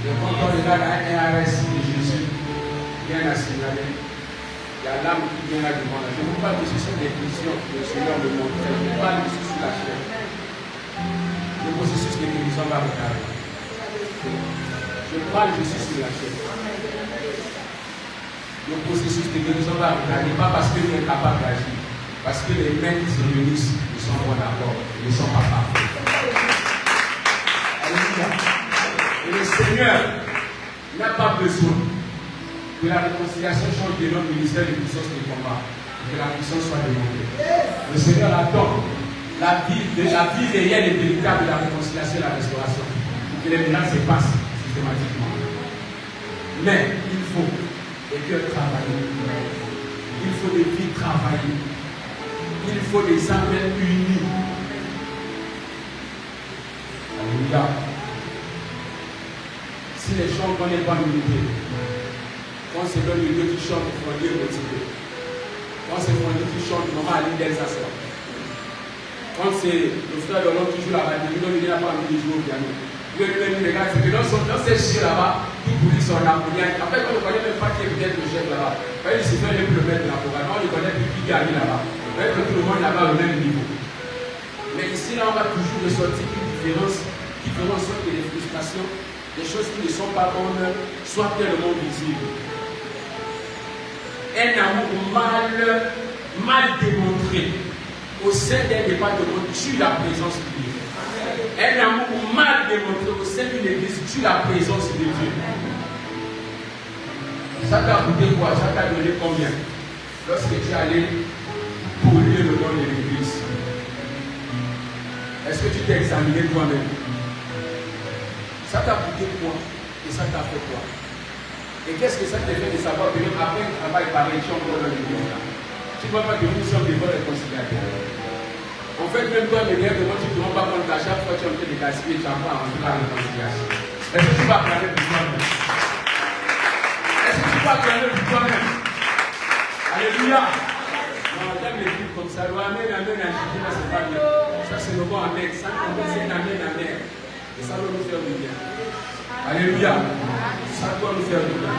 Et quand on regarde un RS de Jésus, bien à signaler, il y a l'âme qui vient là devant là. Je ne veux pas que ce soit des visions que le Seigneur me montre. Je ne veux pas que ce soit la chair. Le processus de guérison va regarder. Je parle, je suis sur la chair. Le processus de guérison va regarder, pas parce qu'il est capable d'agir, parce que les mains qui se réunissent ne sont pas d'accord, ne sont pas parfaits. Alléluia. Et le Seigneur n'a pas besoin que la réconciliation change de notre ministère de puissance de combat, que la puissance soit démontrée. Le Seigneur attend la vie réelle et véritable de la réconciliation et la restauration, pour que les miracles se passent systématiquement. Mais il faut des cœurs travaillés, il faut des vies travaillées, il faut des âmes unies. Alléluia. Si les chants qu'on n'est pas unité, quand c'est l'un de Dieu qui chante, il faut Dieu motivé. Quand c'est mon Dieu qui chante, maman a l'île d'Alsace. Quand c'est le frère de l'homme qui joue la batterie, il n'a pas envie de jouer au piano. Dieu lui regarde, c'est que dans ces chiens là-bas, tout pourrit son harmonie. Après, quand on ne connaît même pas qui est peut-être le chef là-bas, quand il se fait le kilomètre de la programme, on ne connaît plus qui gagne là-bas. Peut-être que tout le monde là-bas au même niveau. Mais ici, là, on va toujours ressortir une différence qui fera en sorte que les frustrations, des choses qui ne sont pas bonnes, soient pleinement visibles. Un amour mal démontré au sein d'un département tue la présence de Dieu. Un amour mal démontré au sein d'une église tue la présence de Dieu. Ça t'a coûté quoi? Ça t'a donné combien? Lorsque tu es allé polluer le nom de l'église, est-ce que tu t'es examiné toi-même? Ça t'a coûté quoi? Et ça t'a fait quoi? Et qu'est-ce que ça te fait de savoir que même après le travail pareil, tu es encore dans l'église là? Tu ne vois pas que nous sommes des bons réconciliateurs. En fait, même toi, les gars, moi, tu ne te rends pas compte qu'à chaque fois que tu es en train de gaspiller, tu apprends à rentrer dans la réconciliation. Est-ce que tu vas planer pour toi-même? Est-ce que tu vas planer pour toi-même? Alléluia! Non, j'aime les trucs comme ça. Amen, amen, amen, là, c'est pas bien. Ça, c'est le bon amen. Ça, c'est un amen, amen. Et ça doit nous faire du bien. Alléluia. Ça doit nous faire du bien.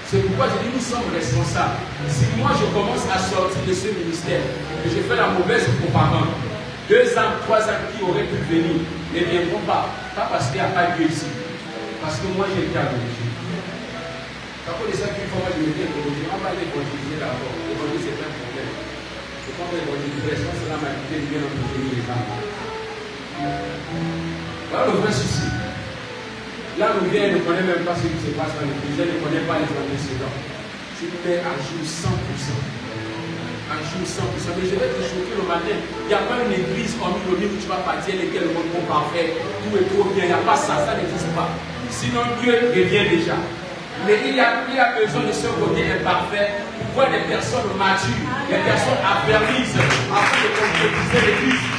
C'est pourquoi je dis nous sommes responsables. Si moi je commence à sortir de ce ministère et je fais la mauvaise propagande, 2 ans, 3 ans qui auraient pu venir ne viendront pas. Pas parce qu'il n'y a pas Dieu ici. Parce que moi j'ai été à l'origine. Par contre, ça qu'une fois moi je me dis évangéliser, on va évangéliser d'abord. Évangéliser c'est un problème. Je pense que l'évangélisation c'est la maturité de bien entendre les âmes. Voilà le vrai souci. Là, nous viens, ne connaît même pas ce qui se passe dans l'église, ne connaît pas les antécédents. Tu mets à jour 100%. À jour 100%. Mais je vais te choquer le matin. Il n'y a pas une église en milieu où tu vas partir et lequel le monde est parfait. Tout est trop bien. Il n'y a pas ça. Ça n'existe pas. Sinon, Dieu revient déjà. Mais il y a besoin de ce côté imparfait pour voir des personnes matures, des personnes affermises afin de concrétiser l'église.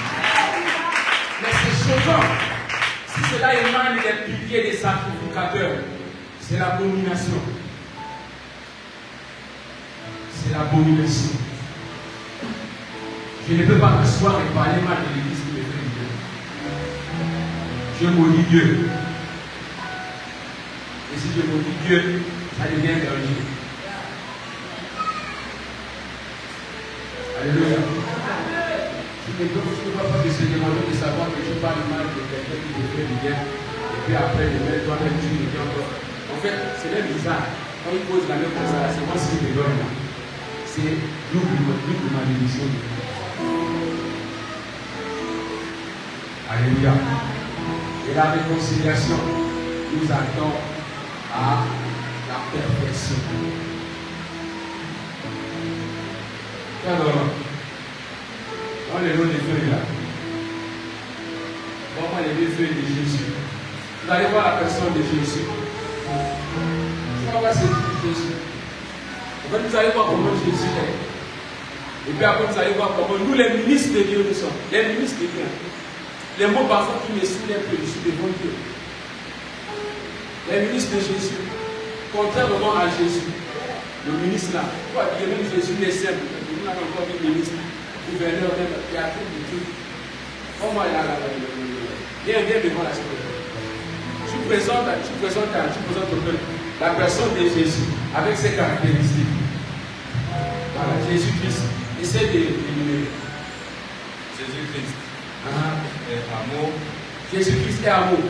Mais c'est choquant. Si cela émane des piliers des sacrificateurs, c'est l'abomination. C'est l'abomination. Je ne peux pas m'asseoir et parler mal de l'église qui me fait du bien. Je maudis Dieu. Et si je maudis Dieu, ça devient dernier. Alléluia. Tu ne peux pas te demander de savoir que tu parles mal de quelqu'un qui te fait du bien, et puis après, de mettre toi-même, tu le dis encore. En fait, c'est même bizarre. Quand il pose la main comme ça, c'est moi qui me donne là. C'est double malédiction. Alléluia. Et la réconciliation nous attend à la perfection. Alors, on les lots des feuilles là. Comment les deux feuilles de Jésus? Vous allez voir la personne de Jésus. Tu vas voir ce que Jésus. En fait, vous allez voir comment Jésus est. Et puis après, vous allez voir comment nous, les ministres de Dieu, nous sommes. Les ministres de Dieu. Les mots parfois qui me soulèvent que je suis devant Dieu. Les ministres de Jésus. Contrairement à Jésus. Le ministre là. Quoi, il y a même Jésus les simple. Nous n'avons encore vu le ministre. Gouverneur, même. Il y a tout de tout. Oh, moi, là. Viens devant la semaine. Tu présentes au peuple la personne de Jésus avec ses caractéristiques. Voilà, Jésus-Christ. Essaye de l'énumérer. Jésus-Christ est amour. Jésus-Christ est amour.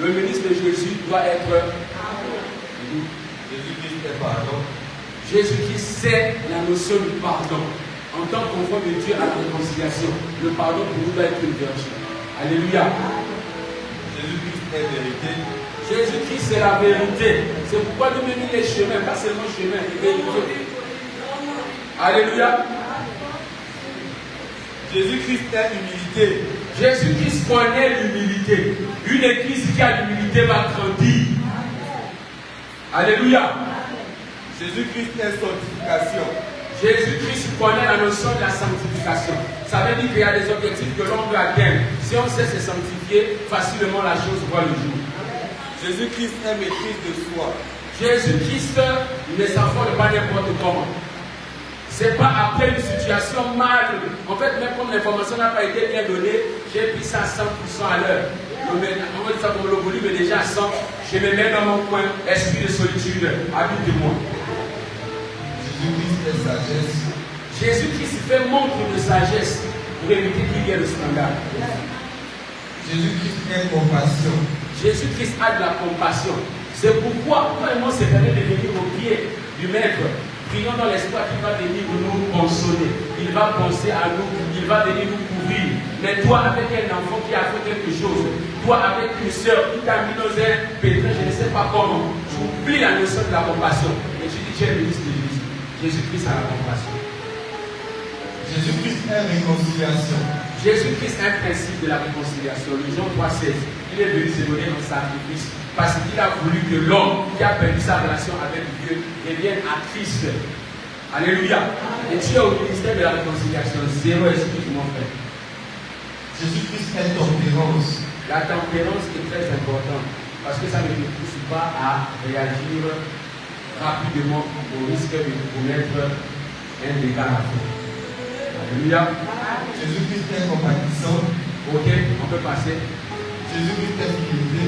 Le ministre de Jésus doit être amour. Jésus-Christ est pardon. Jésus-Christ sait la notion du pardon. En tant qu'enfant de Dieu à la réconciliation, le pardon pour nous doit être une vertu. Alléluia. Jésus-Christ est vérité. Jésus-Christ c'est la vérité. C'est pourquoi nous menons les chemins, pas seulement chemin, vérité. Alléluia. Jésus-Christ est humilité. Jésus-Christ connaît l'humilité. Une église qui a l'humilité va grandir. Alléluia. Jésus-Christ est sanctification. Jésus-Christ connaît la notion de la sanctification. Ça veut dire qu'il y a des objectifs que l'on veut atteindre. Si on sait se sanctifier, facilement la chose voit le jour. Jésus-Christ est maîtrise de soi. Jésus-Christ ne s'affole pas n'importe comment. Ce n'est pas après une situation mal. En fait, même comme l'information n'a pas été bien donnée, j'ai pris ça à 100% à l'heure. On va dire ça comme le volume est déjà à 100. Je me mets dans mon coin, esprit de solitude, habite de moi. Jésus-Christ est sagesse. Jésus-Christ fait montre de sagesse pour éviter qu'il y ait le scandale. Jésus-Christ est compassion. Jésus-Christ a de la compassion. C'est pourquoi, quand moi cette année de venir au pied du Maître, prions dans l'espoir qu'il va venir nous consoler. Il va penser à nous, il va venir nous couvrir. Mais toi, avec un enfant qui a fait quelque chose, toi, avec une soeur qui t'a mis dans un pétrin, je ne sais pas comment, tu oublies la notion de la compassion. Et tu dis, tu es le ministre de Jésus. Jésus-Christ a la compassion. Jésus-Christ est réconciliation. Jésus-Christ est un principe de la réconciliation. Le Jean 3,16, il est venu se donner en sacrifice parce qu'il a voulu que l'homme qui a perdu sa relation avec Dieu revienne à Christ. Alléluia. Et tu es au ministère de la réconciliation. Zéro excuse, mon frère. Jésus-Christ est tempérance. La tempérance est très importante parce que ça ne nous pousse pas à réagir rapidement au risque de commettre un dégât à faire. Alléluia. Jésus-Christ est compatissant. Ok, on peut passer. Jésus-Christ est fidélité.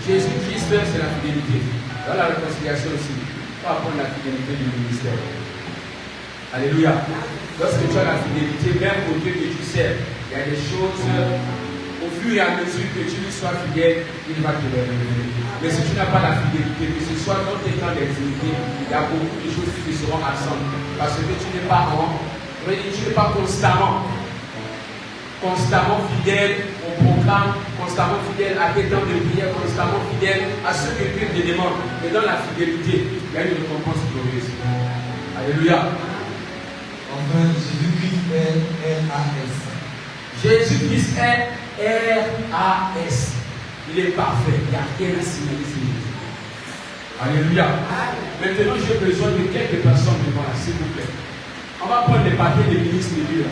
Jésus-Christ, c'est la fidélité. Dans la réconciliation aussi, il faut apprendre la fidélité du ministère. Alléluia. Lorsque tu as la fidélité, même au Dieu que tu sers, il y a des choses, au fur et à mesure que tu lui sois fidèle, il va te les révéler. Mais si tu n'as pas la fidélité, que ce soit dans tes temps d'intimité, il y a beaucoup de choses qui seront absentes. Parce que tu n'es pas constamment fidèle au programme, constamment fidèle à tes temps de prière, constamment fidèle à ce que Dieu te demande. Et dans la fidélité, il y a une récompense glorieuse. Alléluia. Enfin, Jésus-Christ est RAS. Jésus-Christ est RAS. Il est parfait. Il n'y a rien à signaler. Alléluia. Maintenant, j'ai besoin de quelques personnes devant là, s'il vous plaît. On va prendre les papiers des ministres de Dieu.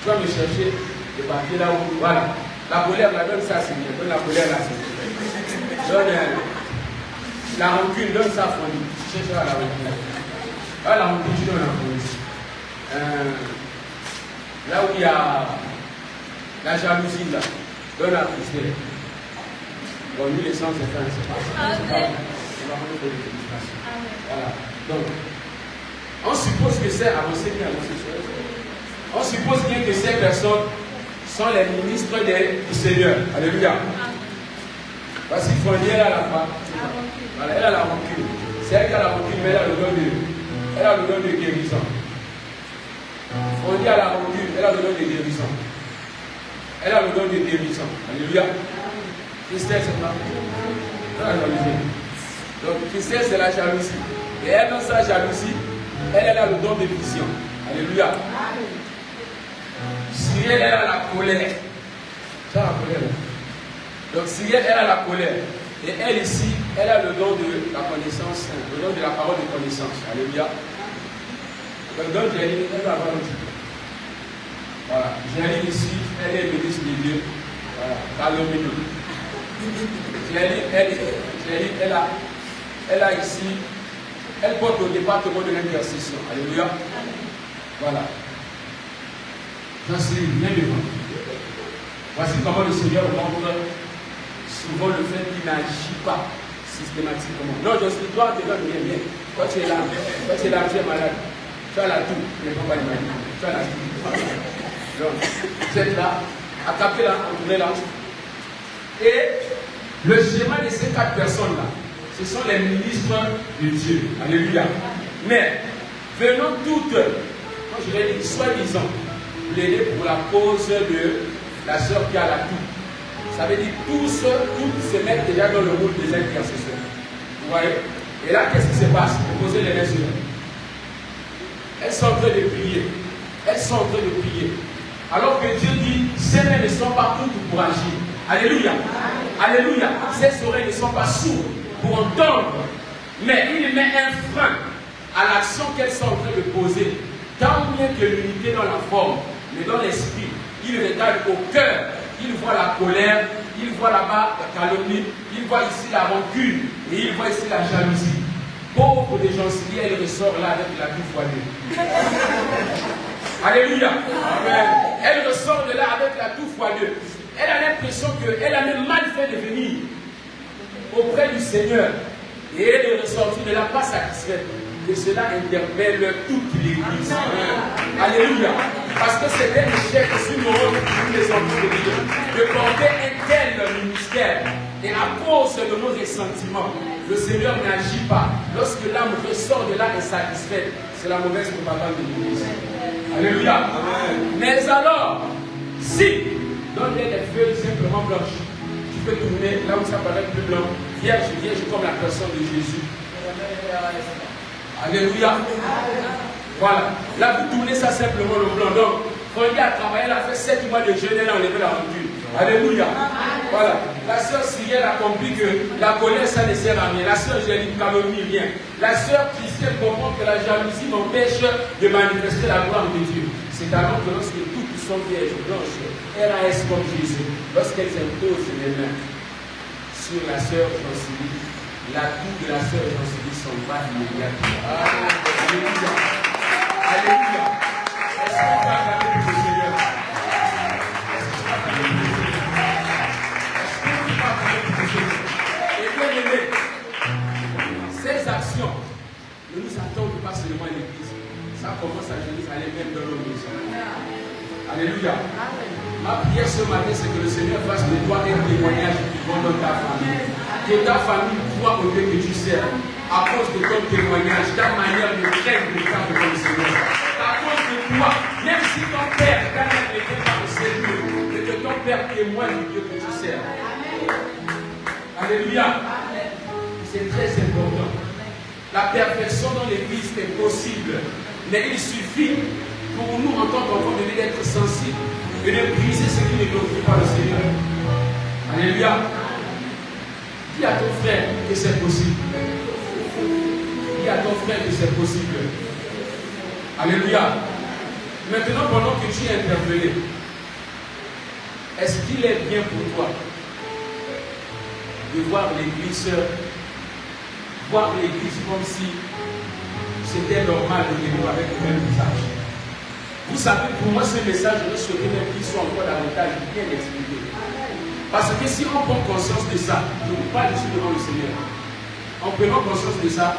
Tu vas me chercher les papiers là où. Voilà. La colère, la donne ça, c'est bien. Donne la colère là, c'est bien. Donne la rancune, donne ça, Fanny. Cherche la rancune. Ah, la rancune, tu donnes la police. Là où il y a la jalousie, là, donne la tristesse. Bon, nous, les sens, c'est pas. On va rendre des félicitations. Voilà. Donc, on suppose que c'est avancé bien avancé. On suppose bien que ces personnes sont les ministres du Seigneur. Alléluia. Parce qu'il faut dire à la femme. Voilà, elle a la rancune. C'est elle qui a la rancune, mais elle a le don de guérison. On dit à la rancune, elle a le don de guérison. Elle a le don de guérison. Alléluia. Christelle, c'est pas la jalousie. Donc, Christelle, c'est la jalousie. Et elle, dans sa jalousie, elle a le don de vision. Alléluia. Cyril, elle a la colère. Ça, la colère. Donc Cyrielle, elle a la colère. Et elle ici, elle a le don de la connaissance, le don de la parole de connaissance. Alléluia. Donc Jéline, elle va avoir un petit peu. Voilà. Jéline ici, elle est ministre de Dieu. Voilà. Calomino. Jéline, elle a ici, elle porte le département de l'intercession. Alléluia. Voilà. J'en sais bien devant. Voici comment le Seigneur montre souvent le fait qu'il n'agit pas systématiquement. Non, je suis toi, tu vas bien, bien. Toi, tu es là, tu es malade. Tu as la toux, tu n'es pas les maladies. Tu as la toux. Donc, vous êtes là, attrapez là, entrez là. Et le schéma de ces 4 personnes-là, ce sont les ministres de Dieu. Alléluia. Mais, venons toutes, quand je vais dire, soi-disant, plaider pour la cause de la sœur qui a la toux. Ça veut dire tous se mettent déjà dans le rôle des intercesseurs. Vous voyez? Et là, qu'est-ce qui se passe? Posez les mains sur elles. Elles sont en train de prier. Elles sont en train de prier. Alors que Dieu dit, ces mains ne sont pas toutes pour agir. Alléluia. Alléluia. Ces oreilles ne sont pas sourdes pour entendre. Mais il met un frein à l'action qu'elles sont en train de poser. Tant bien que l'unité dans la forme, mais dans l'esprit. Il regarde au cœur. Il voit la colère, il voit là-bas la calomnie, il voit ici la rancune et il voit ici la jalousie. Pauvre des gens, elle ressort là avec la boue fois 2. Alléluia. Amen. Elle ressort de là avec la toux fois 2. Elle a l'impression qu'elle a même mal fait de venir auprès du Seigneur. Et elle est ressortie de là pas satisfaite. Et cela interpelle toute l'Église. Alléluia. Parce que c'est un échec sur nos rôles pour les enfants de Dieu de porter un tel ministère. Et à cause de nos ressentiments, le Seigneur n'agit pas. Lorsque l'âme ressort de là insatisfaite, c'est la mauvaise propagande de l'Église. Alléluia. Amen. Mais alors, si donne-les des feuilles simplement blanches, tu peux tourner là où ça paraît plus blanc, vierge comme la personne de Jésus. Alléluia. Voilà. Là, vous tournez ça simplement le blanc. Donc, quand il a travaillé, elle a fait 7 mois de jeûne, elle a enlevé la rancune. Alléluia. Voilà. La sœur Cyrielle a compris que la colère, ça ne sert à rien. La sœur Jéline calomnie rien. La sœur Christiane comprend que la jalousie m'empêche de manifester la gloire de Dieu. C'est alors que lorsque toutes sont vierges, blanches, RAS comme Jésus, lorsqu'elles imposent les mains sur la sœur Jean-Sylvie, la toux de la sœur Jean-Sylvie s'en va immédiatement. Alléluia. Alléluia. Est-ce qu'on va regarder le Seigneur? Et bien aimé, ces actions ne nous attendent pas seulement à l'église. Ça commence à Jérusalem, même dans nos maisons. Alléluia. Ma prière ce matin, c'est que le Seigneur fasse de toi un témoignage dans ta famille. Que ta famille voit au Dieu que tu sers. À cause de ton témoignage, ta manière de craindre le temps de ton Seigneur. À cause de toi, même si ton père n'a pas le Seigneur, mais que ton père témoigne du Dieu que tu sers. Alléluia. C'est très important. La perfection dans l'église est possible. Mais il suffit pour nous, en tant qu'enfants de Dieu, d'être sensibles et de briser ce qui ne glorifie pas le Seigneur. Alléluia. Dis à ton frère que c'est possible. Dis à ton frère que c'est possible. Alléluia. Maintenant, pendant que tu es interpellé, est-ce qu'il est bien pour toi de voir l'église comme si c'était normal de vivre avec le même visage? Vous savez, pour moi, ce message, je souhaite même qu'il soit encore davantage bien expliqué. Parce que si on prend conscience de ça, je ne parle ici devant le Seigneur, en prenant conscience de ça,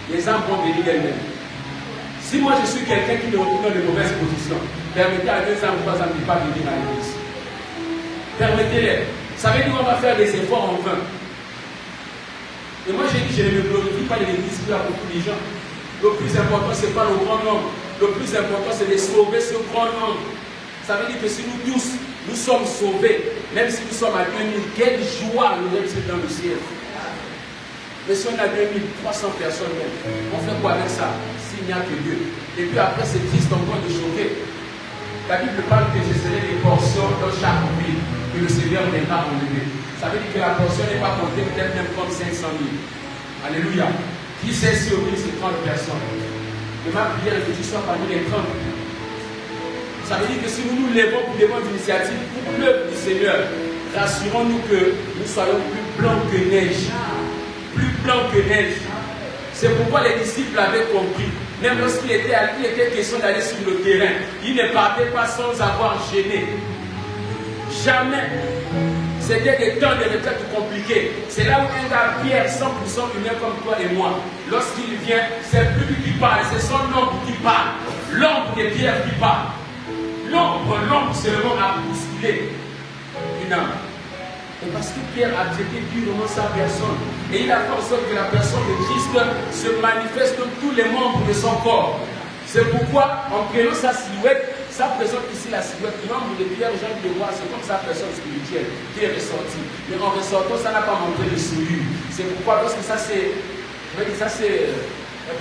les âmes vont venir d'elles-mêmes. Si moi je suis quelqu'un qui me retrouve dans de mauvaises positions, permettez à 2 ans ou 3 ans de ne pas venir à l'église. Permettez-les. Ça veut dire qu'on va faire des efforts en vain. Et moi j'ai dit, je ne me glorifie pas de l'église qui a beaucoup de gens. Le plus important, ce n'est pas le grand nombre. Le plus important, c'est de sauver ce grand nombre. Ça veut dire que si nous tous, nous sommes sauvés, même si nous sommes à 2000, quelle joie nous sommes dans le ciel. Mais si on a 2300 personnes même, on fait quoi avec ça s'il n'y a que Dieu? Et puis après, c'est triste encore de choquer. La Bible parle que je serai des portions dans chaque ville que le Seigneur viendra enlever. Ça veut dire que la portion n'est pas comptée peut-être même comme 500 000. Alléluia. Qui sait si au moins c'est 30 personnes. Mais ma prière est que tu sois parmi les 30. Ça veut dire que si nous nous lèvons pour des bonnes initiatives, pour l'œuvre du Seigneur, rassurons-nous que nous soyons plus blancs que neige. Plus blancs que neige. C'est pourquoi les disciples avaient compris. Même lorsqu'il était question d'aller sur le terrain, ils ne partaient pas sans avoir gêné. Jamais. C'était des temps de retraite compliqués. C'est là où un gars, Pierre, 100% humain comme toi et moi, lorsqu'il vient, c'est plus lui qui parle, c'est son ombre qui parle. L'ombre de Pierre qui parle. L'ombre seulement a bousculé une âme. Et parce que Pierre a traité durement sa personne, et il a fait en sorte que la personne de Christ se manifeste dans tous les membres de son corps. C'est pourquoi, en prenant sa silhouette, ça présente ici la silhouette. L'ombre de Pierre, j'ai envie de voir, c'est comme sa personne spirituelle qui est ressortie. Mais en ressortant, ça n'a pas montré de sourire. C'est pourquoi, lorsque ça s'est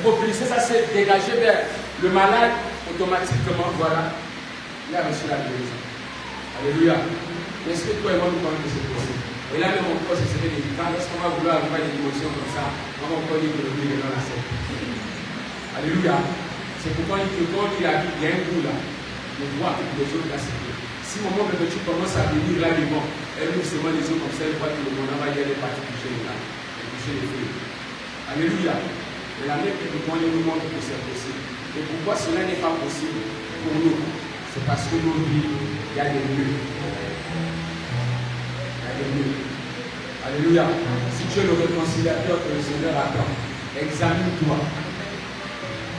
propulsé, ça s'est dégagé vers le malade, automatiquement, voilà, il a reçu la guérison. Alléluia. Est-ce que toi et moi nous pensons que c'est possible? Et là même encore, c'est délicat. Est-ce qu'on va vouloir avoir des émotions comme ça? On va encore dire que le Dieu est dans la scène. Alléluia. C'est pourquoi il dit que quand il a dit, il y a un bout là, de voir que les autres là, c'est bien. Si au moment que tu commences à venir là devant, elle ouvre seulement les yeux comme ça, elle voit que le monde va y aller partir toucher les là, et toucher les feuilles. Alléluia. Mais la même bibliquement, il nous montre que c'est possible. Et pourquoi cela n'est pas possible pour nous? C'est parce que nos vies, il y a des lieux. Alléluia. Si tu es le réconciliateur que le Seigneur attend, examine-toi.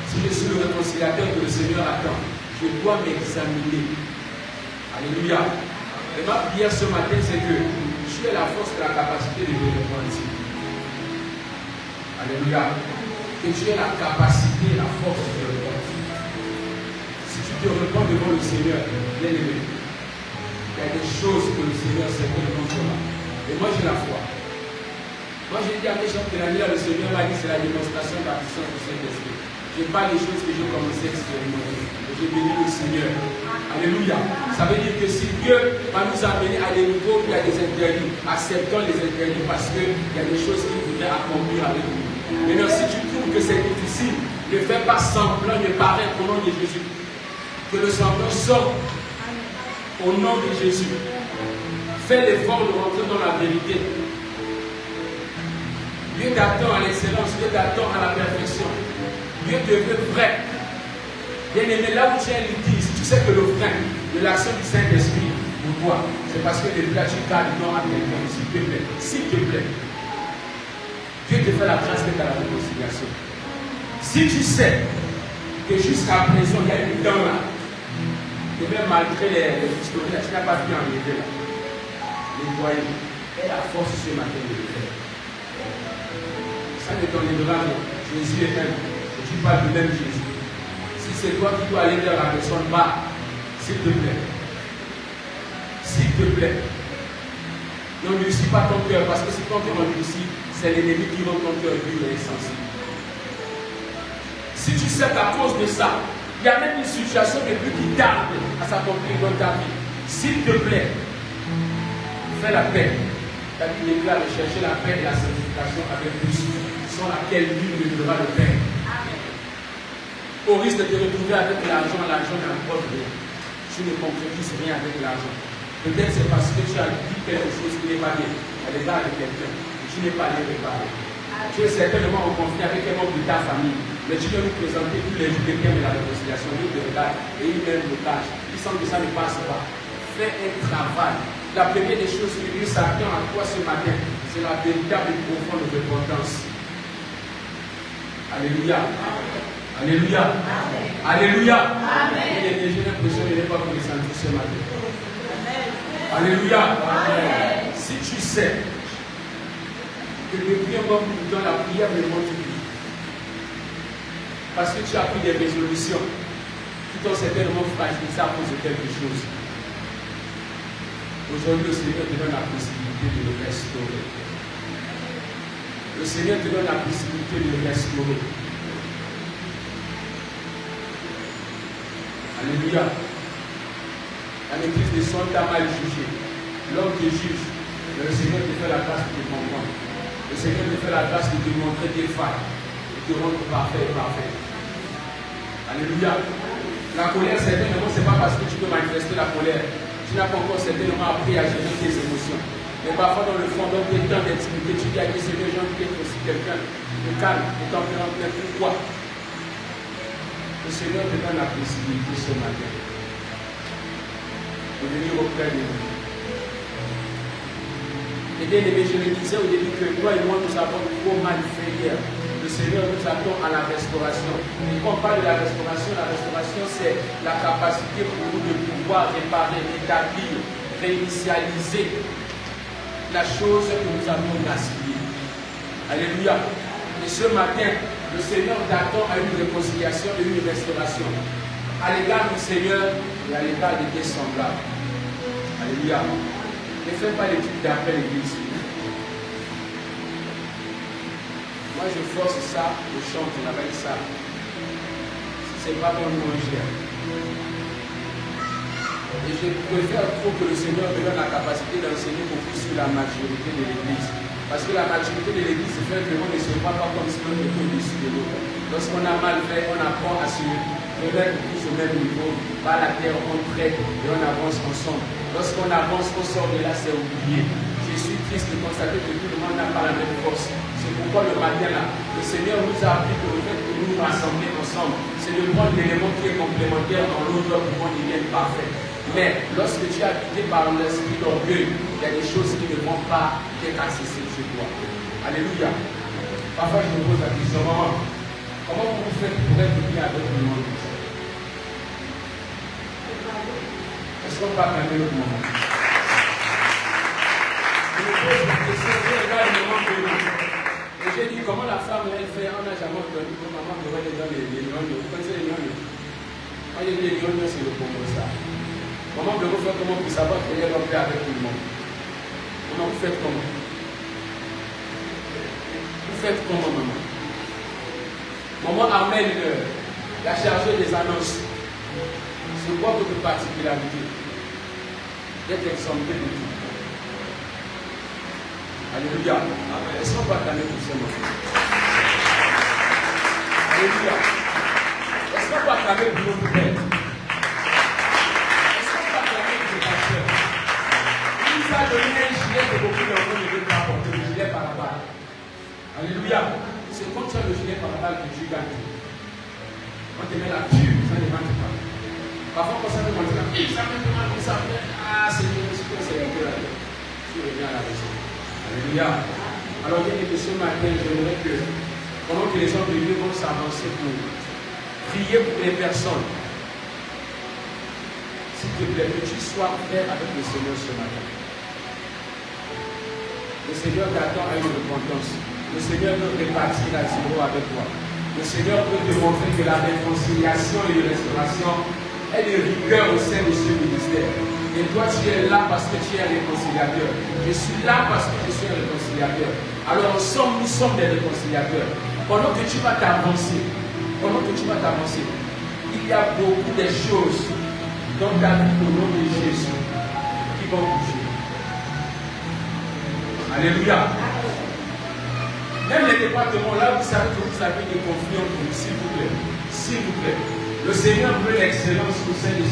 Si je suis le réconciliateur que le Seigneur attend, je dois m'examiner. Alléluia. Et ma prière ce matin, c'est que tu aies la force et la capacité de te repentir. Alléluia. Que tu aies la capacité et la force de te repentir. Si tu te repens devant le Seigneur, bien aimé, il y a des choses que le Seigneur certainement fera. Et moi j'ai la foi. Moi j'ai dit à mes gens que l'année là, le Seigneur m'a dit c'est la démonstration de la puissance du Saint-Esprit. Je parle des choses que j'ai commencé à expérimenter. Et j'ai béni le Seigneur. Alléluia. Ça veut dire que si Dieu va nous amener à des niveaux où il y a des interdits, acceptons les interdits parce qu'il y a des choses qu'il voudrait accomplir avec nous. Maintenant, si tu trouves que c'est difficile, ne fais pas semblant de paraître au nom de Jésus. Que le semblant sorte au nom de Jésus. Fais l'effort de rentrer dans la vérité. Dieu t'attend à l'excellence, Dieu t'attend à la perfection. Dieu te veut vrai. Bien aimé, là où tu es litige, tu sais que le frein de l'action du Saint-Esprit pour toi, c'est parce que depuis là tu calmes à quelqu'un, s'il te plaît. S'il te plaît. Dieu te fait la grâce d'être à la réconciliation. Si tu sais que jusqu'à présent, il y a une dent là, et même malgré les pistolets, tu n'as pas pu enlever là. Nettoyer. Et la force ce matin de le faire. Ça ne t'enlèvera rien. Jésus est même. Et tu parles de même Jésus. Si c'est toi qui dois aller vers la personne bas, s'il te plaît. S'il te plaît. N'endurcis pas ton cœur, parce que si ton cœur endurcit, c'est l'ennemi qui rend ton cœur dur et insensible. Si tu sais qu'à cause de ça, il y a même une situation de Dieu qui tarde à s'accomplir dans ta vie, s'il te plaît, fais la paix. Ta Bible déclare de chercher la paix et la sanctification avec plus, sans laquelle nul ne devra le faire. Au risque de te retrouver avec l'argent n'importe rien. Tu ne concrétises rien avec l'argent. Peut-être c'est parce que tu as dit quelque chose qui n'est pas bien à l'égard de quelqu'un. Tu n'es pas allé réparer. Tu es certainement en conflit avec un membre de ta famille, mais tu dois nous présenter tous les jours quelqu'un de la réconciliation, il te regarde et il met un blocage. Il semble que ça ne passe pas. Fais un travail. La première des choses que Dieu s'attend à toi ce matin, c'est la véritable et profonde repentance. Alléluia. Alléluia. Alléluia. Amen. J'ai l'impression de ne pas vous ressentir ce matin. Alléluia. Amen. Si tu sais que depuis un bon bout de temps, la prière ne monte plus. Parce que tu as pris des résolutions qui t'ont certainement fragilisé à cause de quelque chose. Aujourd'hui, le Seigneur te donne la possibilité de le restaurer. Le Seigneur te donne la possibilité de le restaurer. Alléluia. La maîtrise des sons t'a mal jugé. L'homme te juge. Mais le Seigneur te fait la grâce de te comprendre. Le Seigneur te fait la grâce de te montrer tes failles, de te rendre parfait et parfait. Alléluia. La colère, certainement, ce n'est pas parce que tu peux manifester la colère. Tu n'as pas encore certainement appris à gérer tes émotions. Mais parfois, dans le fond, dans tes temps d'intimité, tu dis à Dieu, Seigneur, j'ai envie d'être aussi quelqu'un de calme, de tempéramental. Pourquoi? Le Seigneur te donne la possibilité ce matin de venir auprès de nous. Et bien aimé, je le disais au début que toi et moi nous avons trop mal fait hier. Le Seigneur nous attend à la restauration. Et quand on parle de la restauration c'est la capacité pour nous de pouvoir réparer, établir, réinitialiser la chose que nous avons gaspillée. Alléluia. Et ce matin, le Seigneur t'attend à une réconciliation et une restauration. À l'égard du Seigneur et à l'égard de tes semblables. Alléluia. Ne fais pas l'étude d'après l'église. Moi je force ça, je chante, on appelle ça. Si ce n'est pas bon, nous on gère. Et je préfère trop que le Seigneur me donne la capacité d'enseigner beaucoup sur la maturité de l'église. Parce que la maturité de l'église fait que l'on ne se voit pas comme si l'on était au-dessus de l'autre. Lorsqu'on a mal fait, on apprend à se remettre tous au même niveau. Par la terre, on traite et on avance ensemble. Lorsqu'on avance, on sort de là, c'est oublié. Je suis triste de constater que tout le monde n'a pas la même force. C'est pourquoi le matin là, le Seigneur nous a appris que le fait de nous rassembler ensemble, c'est de prendre l'élément qui est complémentaire dans l'autre pour qu'on devienne parfait. Mais lorsque tu es habité par l'esprit d'orgueil, il y a des choses qui ne vont pas être accessibles chez toi. Alléluia. Parfois je me pose la question, maman, comment vous faites pour être bien avec le monde? Est-ce qu'on va calmer l'autre moment? Je me pose la question, je regarde le moment de nous. Et j'ai dit, comment la femme, elle fait, on n'a jamais entendu que maman devrait aller dans les lions. Vous connaissez les lions? Moi, j'ai dit les lions, c'est le Congo, ça. Comment vous faire comment pour savoir que vous allez avec tout le monde? Comment vous faites comment? Vous faites comment, maman? Maman Armel, la chargée des annonces. C'est quoi votre particularité? D'être exempté de tout. Alléluia. Est-ce qu'on va calmer pour ce moment? Alléluia. Est-ce qu'on va calmer pour notre tête? Il nous a donné un gilet que beaucoup d'entre nous ne veulent pas porter, le gilet par la balle. Alléluia. C'est comme ça le gilet par la balle que tu gagnes. On te met la pure, ça ne manque pas. Parfois, quand ça me demande, ça me demande, ça me dit, ah, c'est un peu là. Tu reviens à la maison. Alléluia. Alors, bien que ce matin, j'aimerais que, pendant que les hommes de Dieu vont s'avancer pour prier pour les personnes, s'il te plaît, que tu sois frère avec le Seigneur ce matin. Le Seigneur t'attend à une repentance. Le Seigneur veut répartir la zéro avec toi. Le Seigneur veut te montrer que la réconciliation et la restauration est de rigueur au sein de ce ministère. Et toi, tu es là parce que tu es un réconciliateur. Je suis là parce que je suis un réconciliateur. Alors ensemble, nous sommes des réconciliateurs. Pendant que tu vas t'avancer, il y a beaucoup de choses dans ta vie au nom de Jésus qui vont bouger. Alléluia. Même les départements là, vous savez que vous avez des conflits entre vous, s'il vous plaît. S'il vous plaît. Le Seigneur veut l'excellence au sein de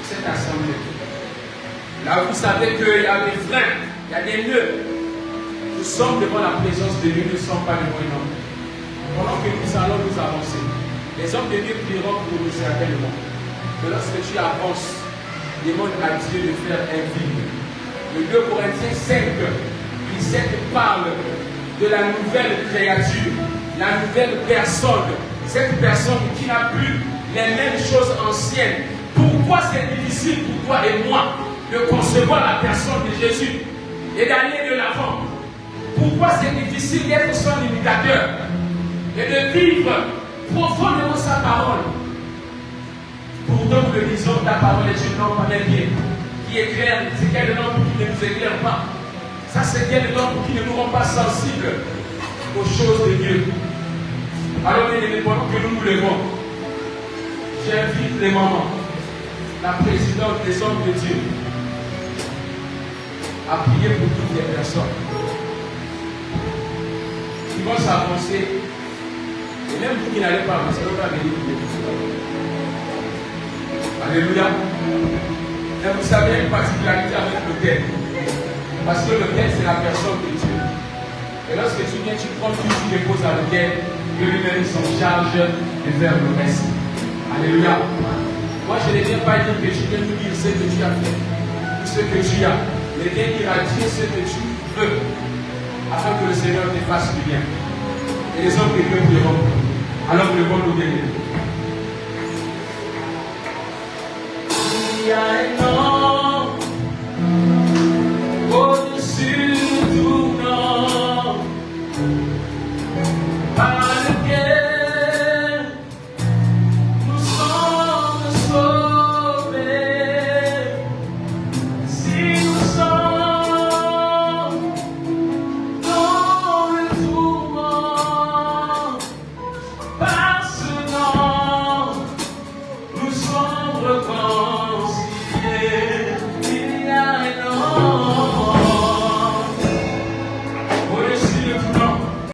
cette assemblée. Là, vous savez qu'il y a des freins, il y a des nœuds. Nous sommes devant la présence de Dieu, nous ne sommes pas devant un homme. Pendant que nous allons nous avancer, les hommes de Dieu prieront pour nous certainement. Mais lorsque tu avances, demande à Dieu de faire un vide. Le 2 Corinthiens 5, 17 parle de la nouvelle créature, la nouvelle personne, cette personne qui n'a plus les mêmes choses anciennes. Pourquoi c'est difficile pour toi et moi de concevoir la personne de Jésus et d'aller de l'avant? Pourquoi c'est difficile d'être son imitateur et de vivre profondément sa parole? Pourtant, nous le disons, ta parole est une lampe à mes pieds qui éclaire. C'est quelle lampe qui ne nous éclaire pas? Ça, c'est quelle lampe qui ne nous rend pas sensibles aux choses de Dieu. Alors, bien aimés, pendant que nous nous levons, j'invite les mamans, la présidente des hommes de Dieu, à prier pour toutes les personnes qui vont s'avancer. Et même vous qui n'allez pas avancer, on va venir prier pour cela. Alléluia. Et vous savez une particularité avec l'autel. Parce que l'autel, c'est la personne de Dieu. Et lorsque tu viens, tu prends tout, tu déposes à l'autel, et lui-même s'en charge de faire le reste. Alléluia. Moi, je ne viens pas dire que tu viens nous dire ce que tu as fait, ou ce que tu as. Mais viens dire à Dieu ce que tu veux, afin que le Seigneur te fasse du bien. Et les hommes de Dieu prieront. Alors que le bon nous bénisse.